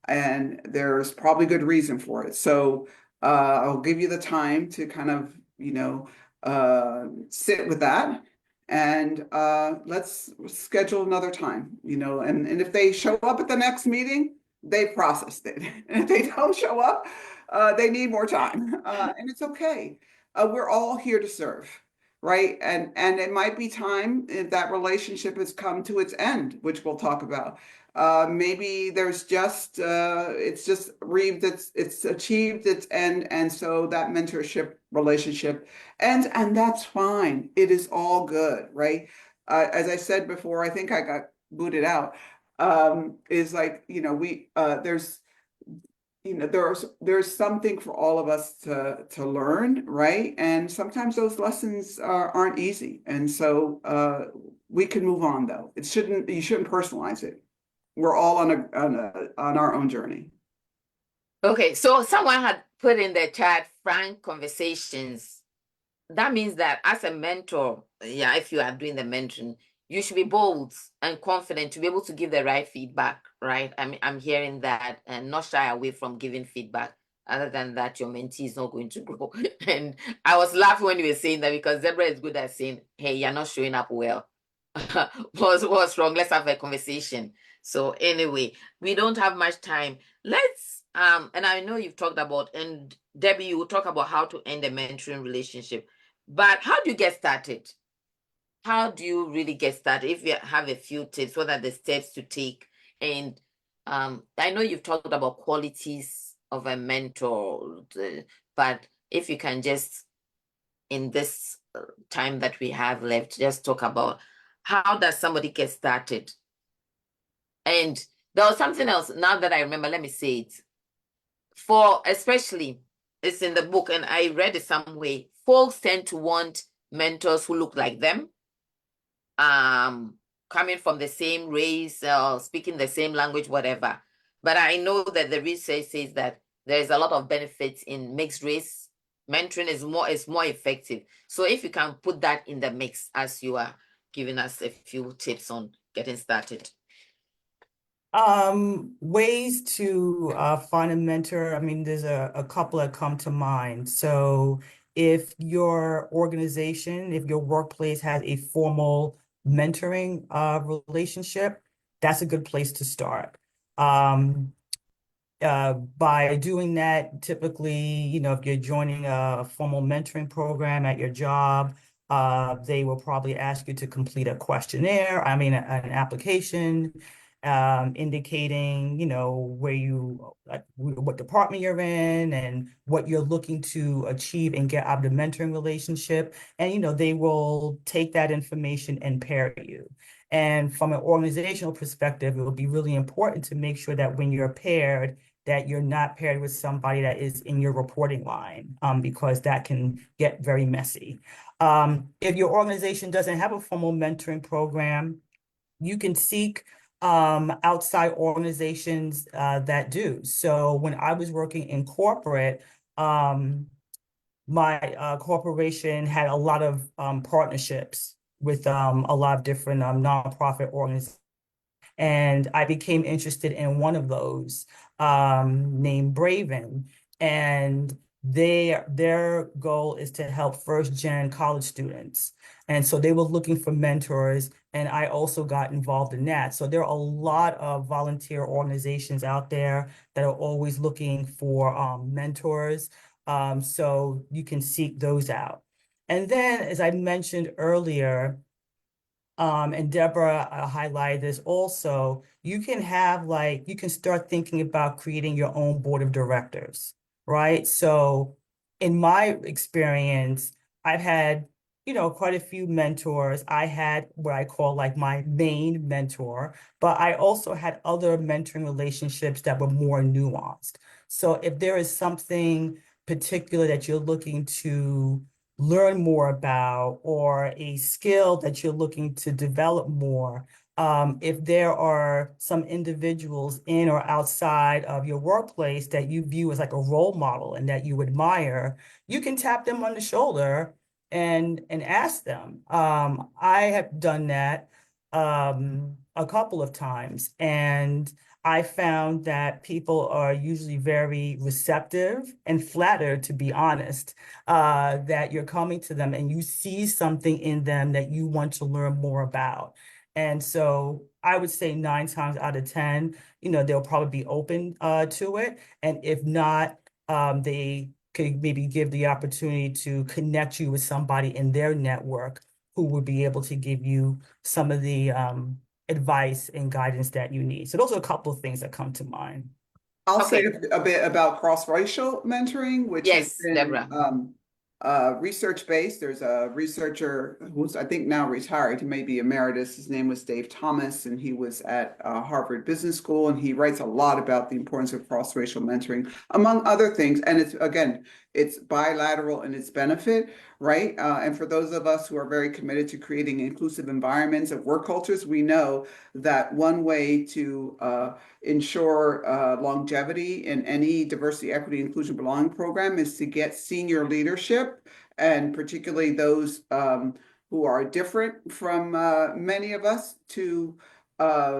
Speaker 3: and there's probably good reason for it. So I'll give you the time to kind of sit with that, and let's schedule another time. And if they show up at the next meeting, they processed it. And if they don't show up, they need more time, and it's okay. We're all here to serve, right? And it might be time if that relationship has come to its end, which we'll talk about. Maybe there's just it's just reaped it's achieved its end, and so that mentorship relationship ends, and that's fine. It is all good, right? As I said before, I think I got booted out. Is like we there's something for all of us to learn, right? And sometimes those lessons aren't easy, and so we can move on. Though you shouldn't personalize it. We're all on our own journey.
Speaker 1: Okay, so someone had put in the chat frank conversations. That means that as a mentor, yeah, if you are doing the mentoring, you should be bold and confident to be able to give the right feedback, right? I'm hearing that, and not shy away from giving feedback. Other than that, your mentee is not going to grow. And I was laughing when you were saying that, because Zebra is good at saying, hey, you're not showing up well. What's wrong? Let's have a conversation. So anyway, we don't have much time. Let's and I know you've talked about, and Debbie, you will talk about how to end a mentoring relationship. But how do you get started? How do you really get started? If you have a few tips, what are the steps to take? And I know you've talked about qualities of a mentor, but if you can just, in this time that we have left, just talk about how does somebody get started? And there was something else, now that I remember, let me say it. For especially, it's in the book, and I read it some way, folks tend to want mentors who look like them, coming from the same race or speaking the same language, whatever. But I know that the research says that there is a lot of benefits in mixed race. Mentoring is more effective. So if you can put that in the mix as you are giving us a few tips on getting started.
Speaker 2: Ways to find a mentor. I mean, there's a couple that come to mind. So if your organization, if your workplace has a formal mentoring relationship, that's a good place to start. By doing that, typically, if you're joining a formal mentoring program at your job, they will probably ask you to complete a questionnaire, an application, indicating, what department you're in and what you're looking to achieve and get out of the mentoring relationship. And, they will take that information and pair you. And from an organizational perspective, it will be really important to make sure that when you're paired, that you're not paired with somebody that is in your reporting line, because that can get very messy. If your organization doesn't have a formal mentoring program, you can seek outside organizations that do. So when I was working in corporate, my corporation had a lot of partnerships with a lot of different nonprofit organizations. And I became interested in one of those named Braven. And their goal is to help first-gen college students. And so they were looking for mentors, and I also got involved in that. So there are a lot of volunteer organizations out there that are always looking for mentors. So you can seek those out. And then, as I mentioned earlier, and Deborah highlighted this also, you can start thinking about creating your own board of directors, right? So in my experience, I've had, quite a few mentors. I had what I call like my main mentor, but I also had other mentoring relationships that were more nuanced. So if there is something particular that you're looking to learn more about, or a skill that you're looking to develop more, if there are some individuals in or outside of your workplace that you view as like a role model and that you admire, you can tap them on the shoulder and ask them. I have done that a couple of times, and I found that people are usually very receptive and flattered, to be honest, that you're coming to them and you see something in them that you want to learn more about. And so I would say 9 times out of 10, they'll probably be open to it. And if not, they could maybe give the opportunity to connect you with somebody in their network who would be able to give you some of the advice and guidance that you need. So those are a couple of things that come to mind.
Speaker 3: I'll say
Speaker 1: Okay.
Speaker 3: a bit about cross-racial mentoring, which has
Speaker 1: Yes,
Speaker 3: been
Speaker 1: Deborah.
Speaker 3: research-based. There's a researcher who's, I think, now retired. He may be emeritus. His name was Dave Thomas, and he was at Harvard Business School, and he writes a lot about the importance of cross-racial mentoring, among other things. And it's bilateral in its benefit, right? And for those of us who are very committed to creating inclusive environments of work cultures, we know that one way to ensure longevity in any diversity, equity, inclusion, belonging program is to get senior leadership, and particularly those who are different from many of us, to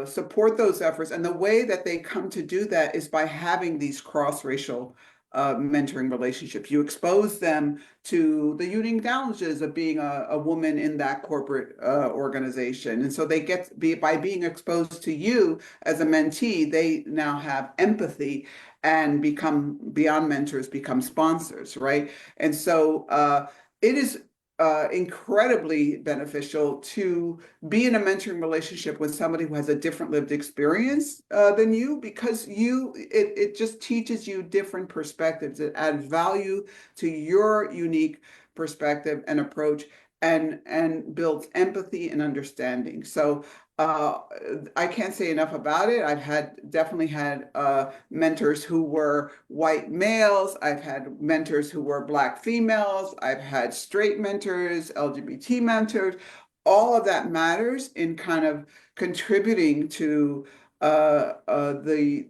Speaker 3: support those efforts. And the way that they come to do that is by having these cross-racial mentoring relationships. You expose them to the unique challenges of being a woman in that corporate organization. And so by being exposed to you as a mentee, they now have empathy and become, beyond mentors, become sponsors, right? And so it is incredibly beneficial to be in a mentoring relationship with somebody who has a different lived experience than you, because it just teaches you different perspectives. It adds value to your unique perspective and approach, and builds empathy and understanding. So I can't say enough about it. I've definitely had mentors who were white males. I've had mentors who were Black females. I've had straight mentors, LGBT mentors. All of that matters in kind of contributing to the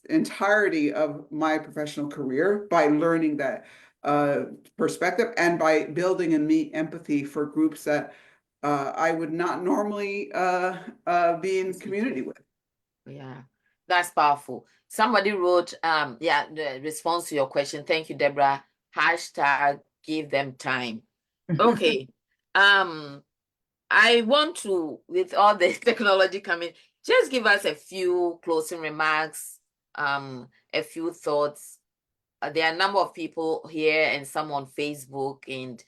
Speaker 3: entirety of my professional career, by learning that perspective and by building in me empathy for groups that I would not normally be in community with.
Speaker 1: Yeah, that's powerful. Somebody wrote, the response to your question. Thank you, Deborah. Hashtag give them time. Okay. I want to, with all the technology coming, just give us a few closing remarks, a few thoughts. There are a number of people here and some on Facebook, and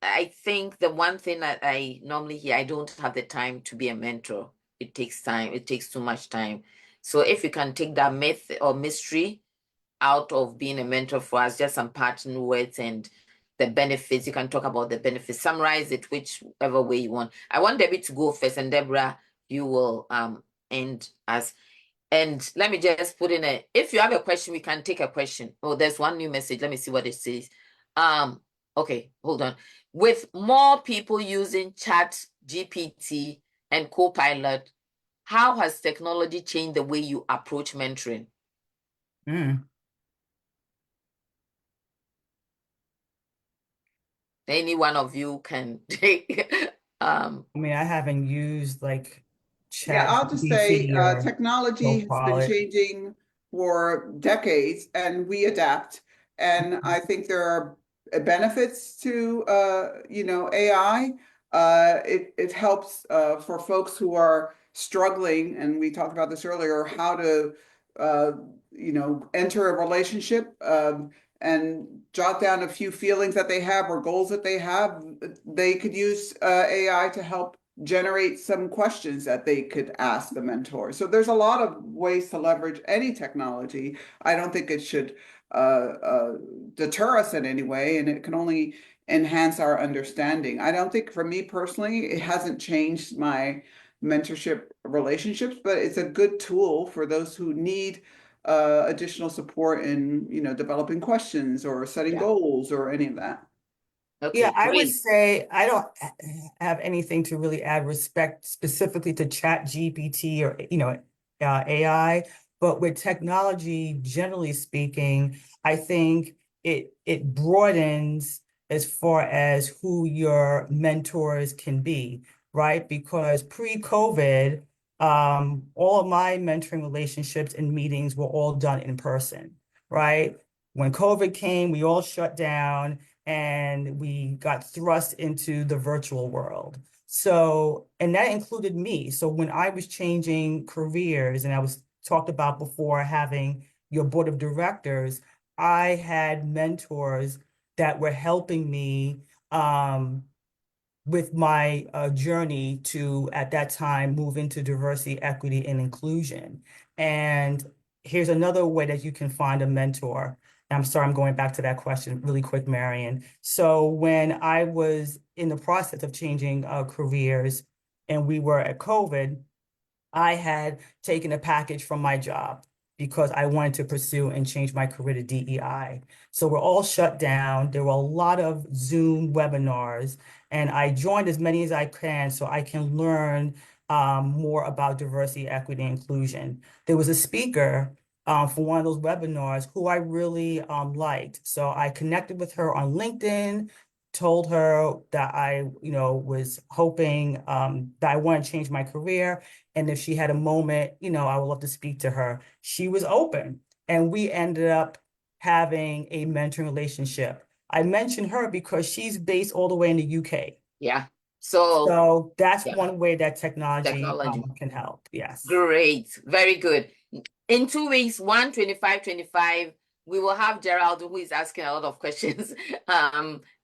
Speaker 1: I think the one thing that I normally hear, I don't have the time to be a mentor. It takes time. It takes too much time. So if you can take that myth or mystery out of being a mentor for us, just some parting words and the benefits. You can talk about the benefits, summarize it whichever way you want. I want Debbie to go first, and Deborah, you will end us. And let me just put in if you have a question, we can take a question. Oh, there's one new message. Let me see what it says. Okay, hold on. With more people using Chat GPT and Copilot, how has technology changed the way you approach mentoring? Any one of you can take.
Speaker 2: I mean, I haven't used like
Speaker 3: Yeah,
Speaker 2: Chat
Speaker 3: I'll just say
Speaker 2: GPT or
Speaker 3: technology has been
Speaker 2: Copilot.
Speaker 3: changing for decades and we adapt. And I think there are benefits to AI. It helps for folks who are struggling, and we talked about this earlier, how to uh, enter a relationship and jot down a few feelings that they have or goals that they have. They could use AI to help generate some questions that they could ask the mentor. So there's a lot of ways to leverage any technology. I don't think it should deter us in any way, and it can only enhance our understanding. I don't think, for me personally, it hasn't changed my mentorship relationships, but it's a good tool for those who need additional support in, developing questions or setting
Speaker 1: Yeah.
Speaker 3: goals or any of that.
Speaker 2: Yeah,
Speaker 1: Okay,
Speaker 2: I would
Speaker 1: great.
Speaker 2: say I don't have anything to really add respect specifically to Chat GPT or AI, but with technology, generally speaking, I think it broadens as far as who your mentors can be, right? Because pre-COVID, all of my mentoring relationships and meetings were all done in person, right? When COVID came, we all shut down and we got thrust into the virtual world. So, and that included me. So when I was changing careers, and I was talked about before having your board of directors, I had mentors that were helping me with my journey to, at that time, move into diversity, equity, and inclusion. And here's another way that you can find a mentor. I'm sorry, I'm going back to that question really quick, Marion. So when I was in the process of changing careers and we were at COVID, I had taken a package from my job because I wanted to pursue and change my career to DEI. So we're all shut down. There were a lot of Zoom webinars, and I joined as many as I can so I can learn more about diversity, equity, and inclusion. There was a speaker for one of those webinars who I really liked. So I connected with her on LinkedIn, told her that I, was hoping that I want to change my career. And if she had a moment, I would love to speak to her. She was open, and we ended up having a mentoring relationship. I mentioned her because she's based all the way in the UK.
Speaker 1: Yeah. So,
Speaker 2: So that's
Speaker 1: yeah,
Speaker 2: one way that technology
Speaker 1: technology.
Speaker 2: can help. Yes.
Speaker 1: Great. Very good. In 2 weeks, 125-25, we will have Geraldine, who is asking a lot of questions.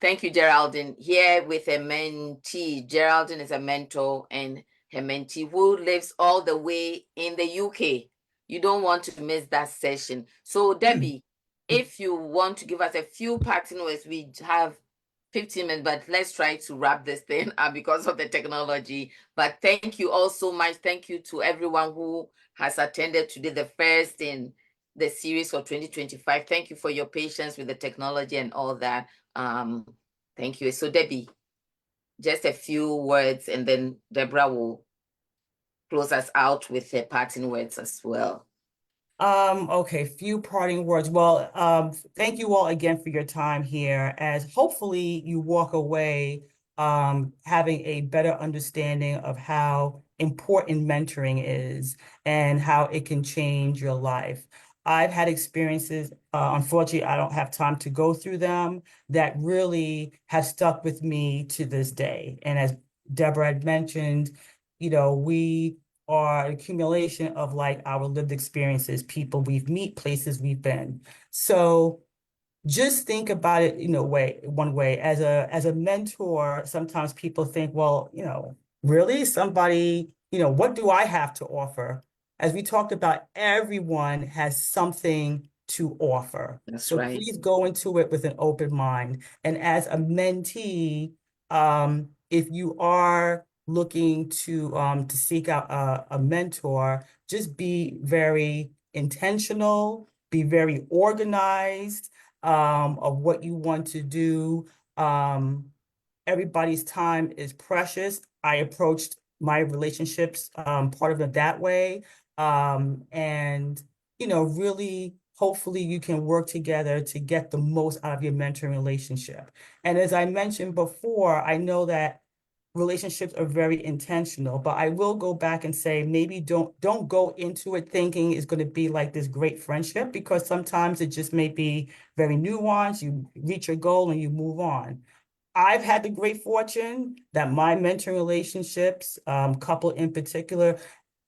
Speaker 1: Thank you, Geraldine. Here with a mentee. Geraldine is a mentor and her mentee who lives all the way in the UK. You don't want to miss that session. So, Debbie, if you want to give us a few parting words, we have 15 minutes, but let's try to wrap this thing up because of the technology. But thank you all so much. Thank you to everyone who has attended today, the first in the series for 2025. Thank you for your patience with the technology and all that. Thank you. So Debbie, just a few words, and then Deborah will close us out with her parting words as well.
Speaker 2: Okay, few parting words. Well, thank you all again for your time here, as hopefully you walk away having a better understanding of how important mentoring is and how it can change your life. I've had experiences, unfortunately, I don't have time to go through them, that really have stuck with me to this day. And as Deborah had mentioned, we are accumulation of like our lived experiences, people we've met, places we've been. So just think about it, one way. As a mentor, sometimes people think, well, really somebody, what do I have to offer? As we talked about, everyone has something to offer.
Speaker 1: That's
Speaker 2: So
Speaker 1: right.
Speaker 2: please go into it with an open mind. And as a mentee, if you are looking to seek out a mentor, just be very intentional, be very organized of what you want to do. Everybody's time is precious. I approached my relationships, part of it that way. And, really, hopefully you can work together to get the most out of your mentoring relationship. And as I mentioned before, I know that relationships are very intentional, but I will go back and say, maybe don't go into it thinking it's going to be like this great friendship, because sometimes it just may be very nuanced. You reach your goal and you move on. I've had the great fortune that my mentoring relationships, couple in particular,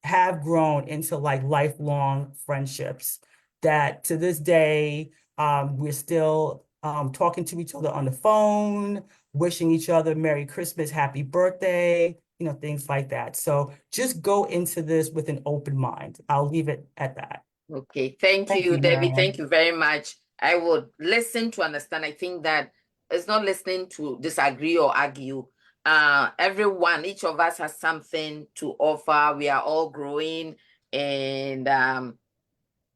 Speaker 2: have grown into like lifelong friendships that to this day, we're still talking to each other on the phone, wishing each other Merry Christmas, Happy Birthday, things like that. So just go into this with an open mind. I'll leave it at that.
Speaker 1: Okay, thank
Speaker 2: Thank
Speaker 1: you,
Speaker 2: you,
Speaker 1: Debbie.
Speaker 2: Marianne.
Speaker 1: Thank you very much. I would listen to understand. I think that it's not listening to disagree or argue. Everyone, each of us has something to offer. We are all growing and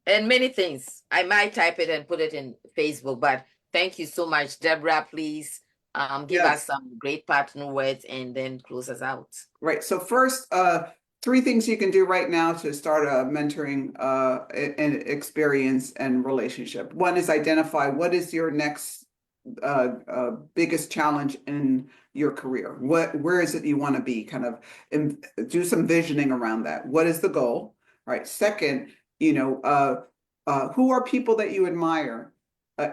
Speaker 1: many things. I might type it and put it in Facebook, but thank you so much, Deborah. Please give us
Speaker 3: Yes.
Speaker 1: some great partner words and then close us out.
Speaker 3: Right. So first, three things you can do right now to start a mentoring and experience and relationship. One is identify what is your next biggest challenge in your career. Where is it you want to be? Kind of do some visioning around that. What is the goal? Right. Second, who are people that you admire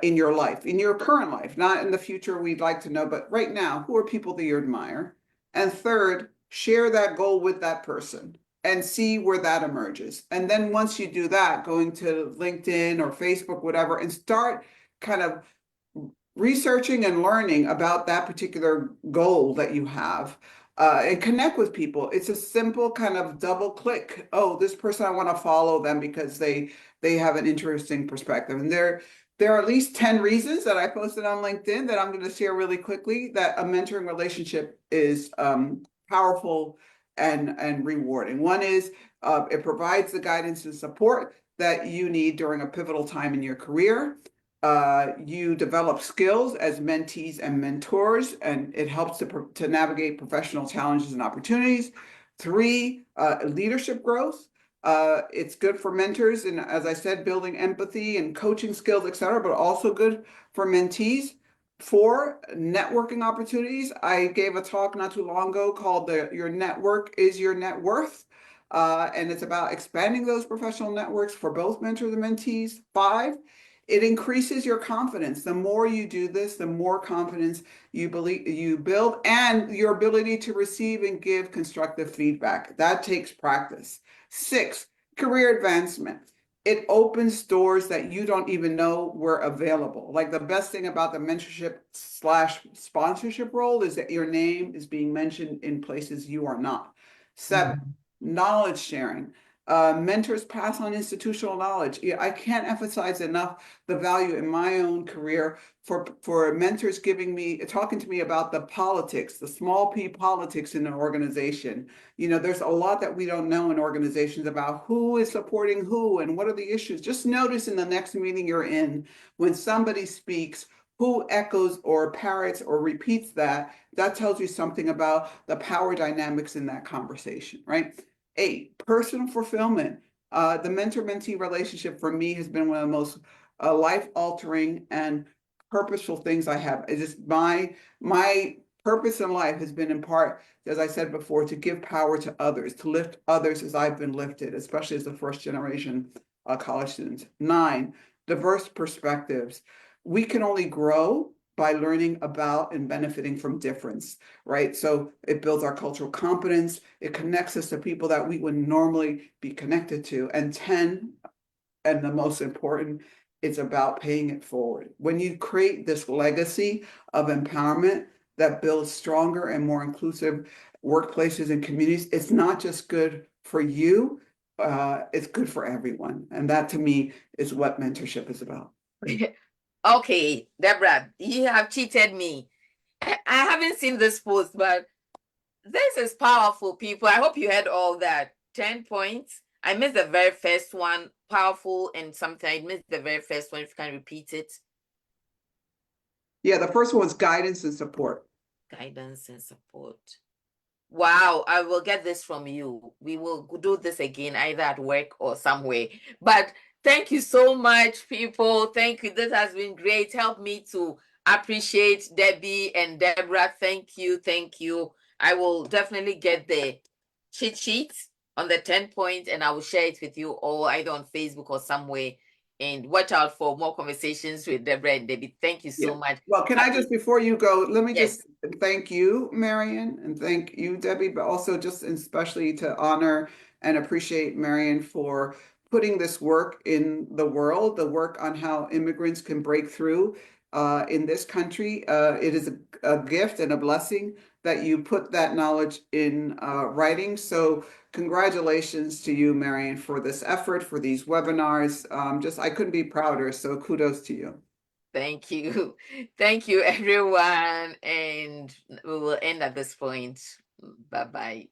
Speaker 3: in your life, in your current life, not in the future? We'd like to know, but right now, who are people that you admire? And third, share that goal with that person and see where that emerges. And then once you do that, going to LinkedIn or Facebook, whatever, and start kind of researching and learning about that particular goal that you have, and connect with people. It's a simple kind of double click. Oh, this person, I want to follow them because they have an interesting perspective. And there are at least 10 reasons that I posted on LinkedIn that I'm going to share really quickly that a mentoring relationship is powerful and rewarding. One is it provides the guidance and support that you need during a pivotal time in your career. You develop skills as mentees and mentors, and it helps to navigate professional challenges and opportunities. Three, leadership growth. It's good for mentors, and as I said, building empathy and coaching skills, et cetera, but also good for mentees. Four, networking opportunities. I gave a talk not too long ago called Your Network is Your Net Worth. And it's about expanding those professional networks for both mentors and mentees. Five, it increases your confidence. The more you do this, the more confidence you build, and your ability to receive and give constructive feedback. That takes practice. Six, career advancement. It opens doors that you don't even know were available. Like the best thing about the mentorship/sponsorship role is that your name is being mentioned in places you are not. Seven, knowledge sharing. Mentors pass on institutional knowledge. I can't emphasize enough the value in my own career for mentors talking to me about the politics, the small p politics in an organization. There's a lot that we don't know in organizations about who is supporting who and what are the issues. Just notice in the next meeting you're in, when somebody speaks, who echoes or parrots or repeats that tells you something about the power dynamics in that conversation, right? 8, personal fulfillment. The mentor-mentee relationship for me has been one of the most life-altering and purposeful things I have. It's just my purpose in life has been in part, as I said before, to give power to others, to lift others as I've been lifted, especially as a first generation college student. 9, diverse perspectives. We can only grow by learning about and benefiting from difference, right? So it builds our cultural competence. It connects us to people that we would normally be connected to. And 10, and the most important, it's about paying it forward. When you create this legacy of empowerment that builds stronger and more inclusive workplaces and communities, it's not just good for you, it's good for everyone. And that to me is what mentorship is about.
Speaker 1: Okay, Deborah, you have cheated me. I haven't seen this post, but this is powerful, people. I hope you heard all that. 10 points. I missed the very first one. Powerful and something. I missed the very first one. If you can repeat it.
Speaker 3: Yeah, the first one was guidance and support.
Speaker 1: Guidance and support. Wow, I will get this from you. We will do this again, either at work or somewhere. But thank you so much, people. Thank you. This has been great. Help me to appreciate Debbie and Deborah. Thank you. Thank you. I will definitely get the cheat sheet on the 10 points and I will share it with you all, either on Facebook or somewhere. And watch out for more conversations with Deborah and Debbie. Thank you so much.
Speaker 3: Well, can I just, before you go, let me
Speaker 1: Yes.
Speaker 3: just thank you, Marion, and thank you, Debbie, but also just especially to honor and appreciate Marion for putting this work in the world, the work on how immigrants can break through in this country. It is a gift and a blessing that you put that knowledge in writing. So congratulations to you, Marion, for this effort, for these webinars. I couldn't be prouder. So kudos to you.
Speaker 1: Thank you. Thank you, everyone. And we will end at this point. Bye-bye.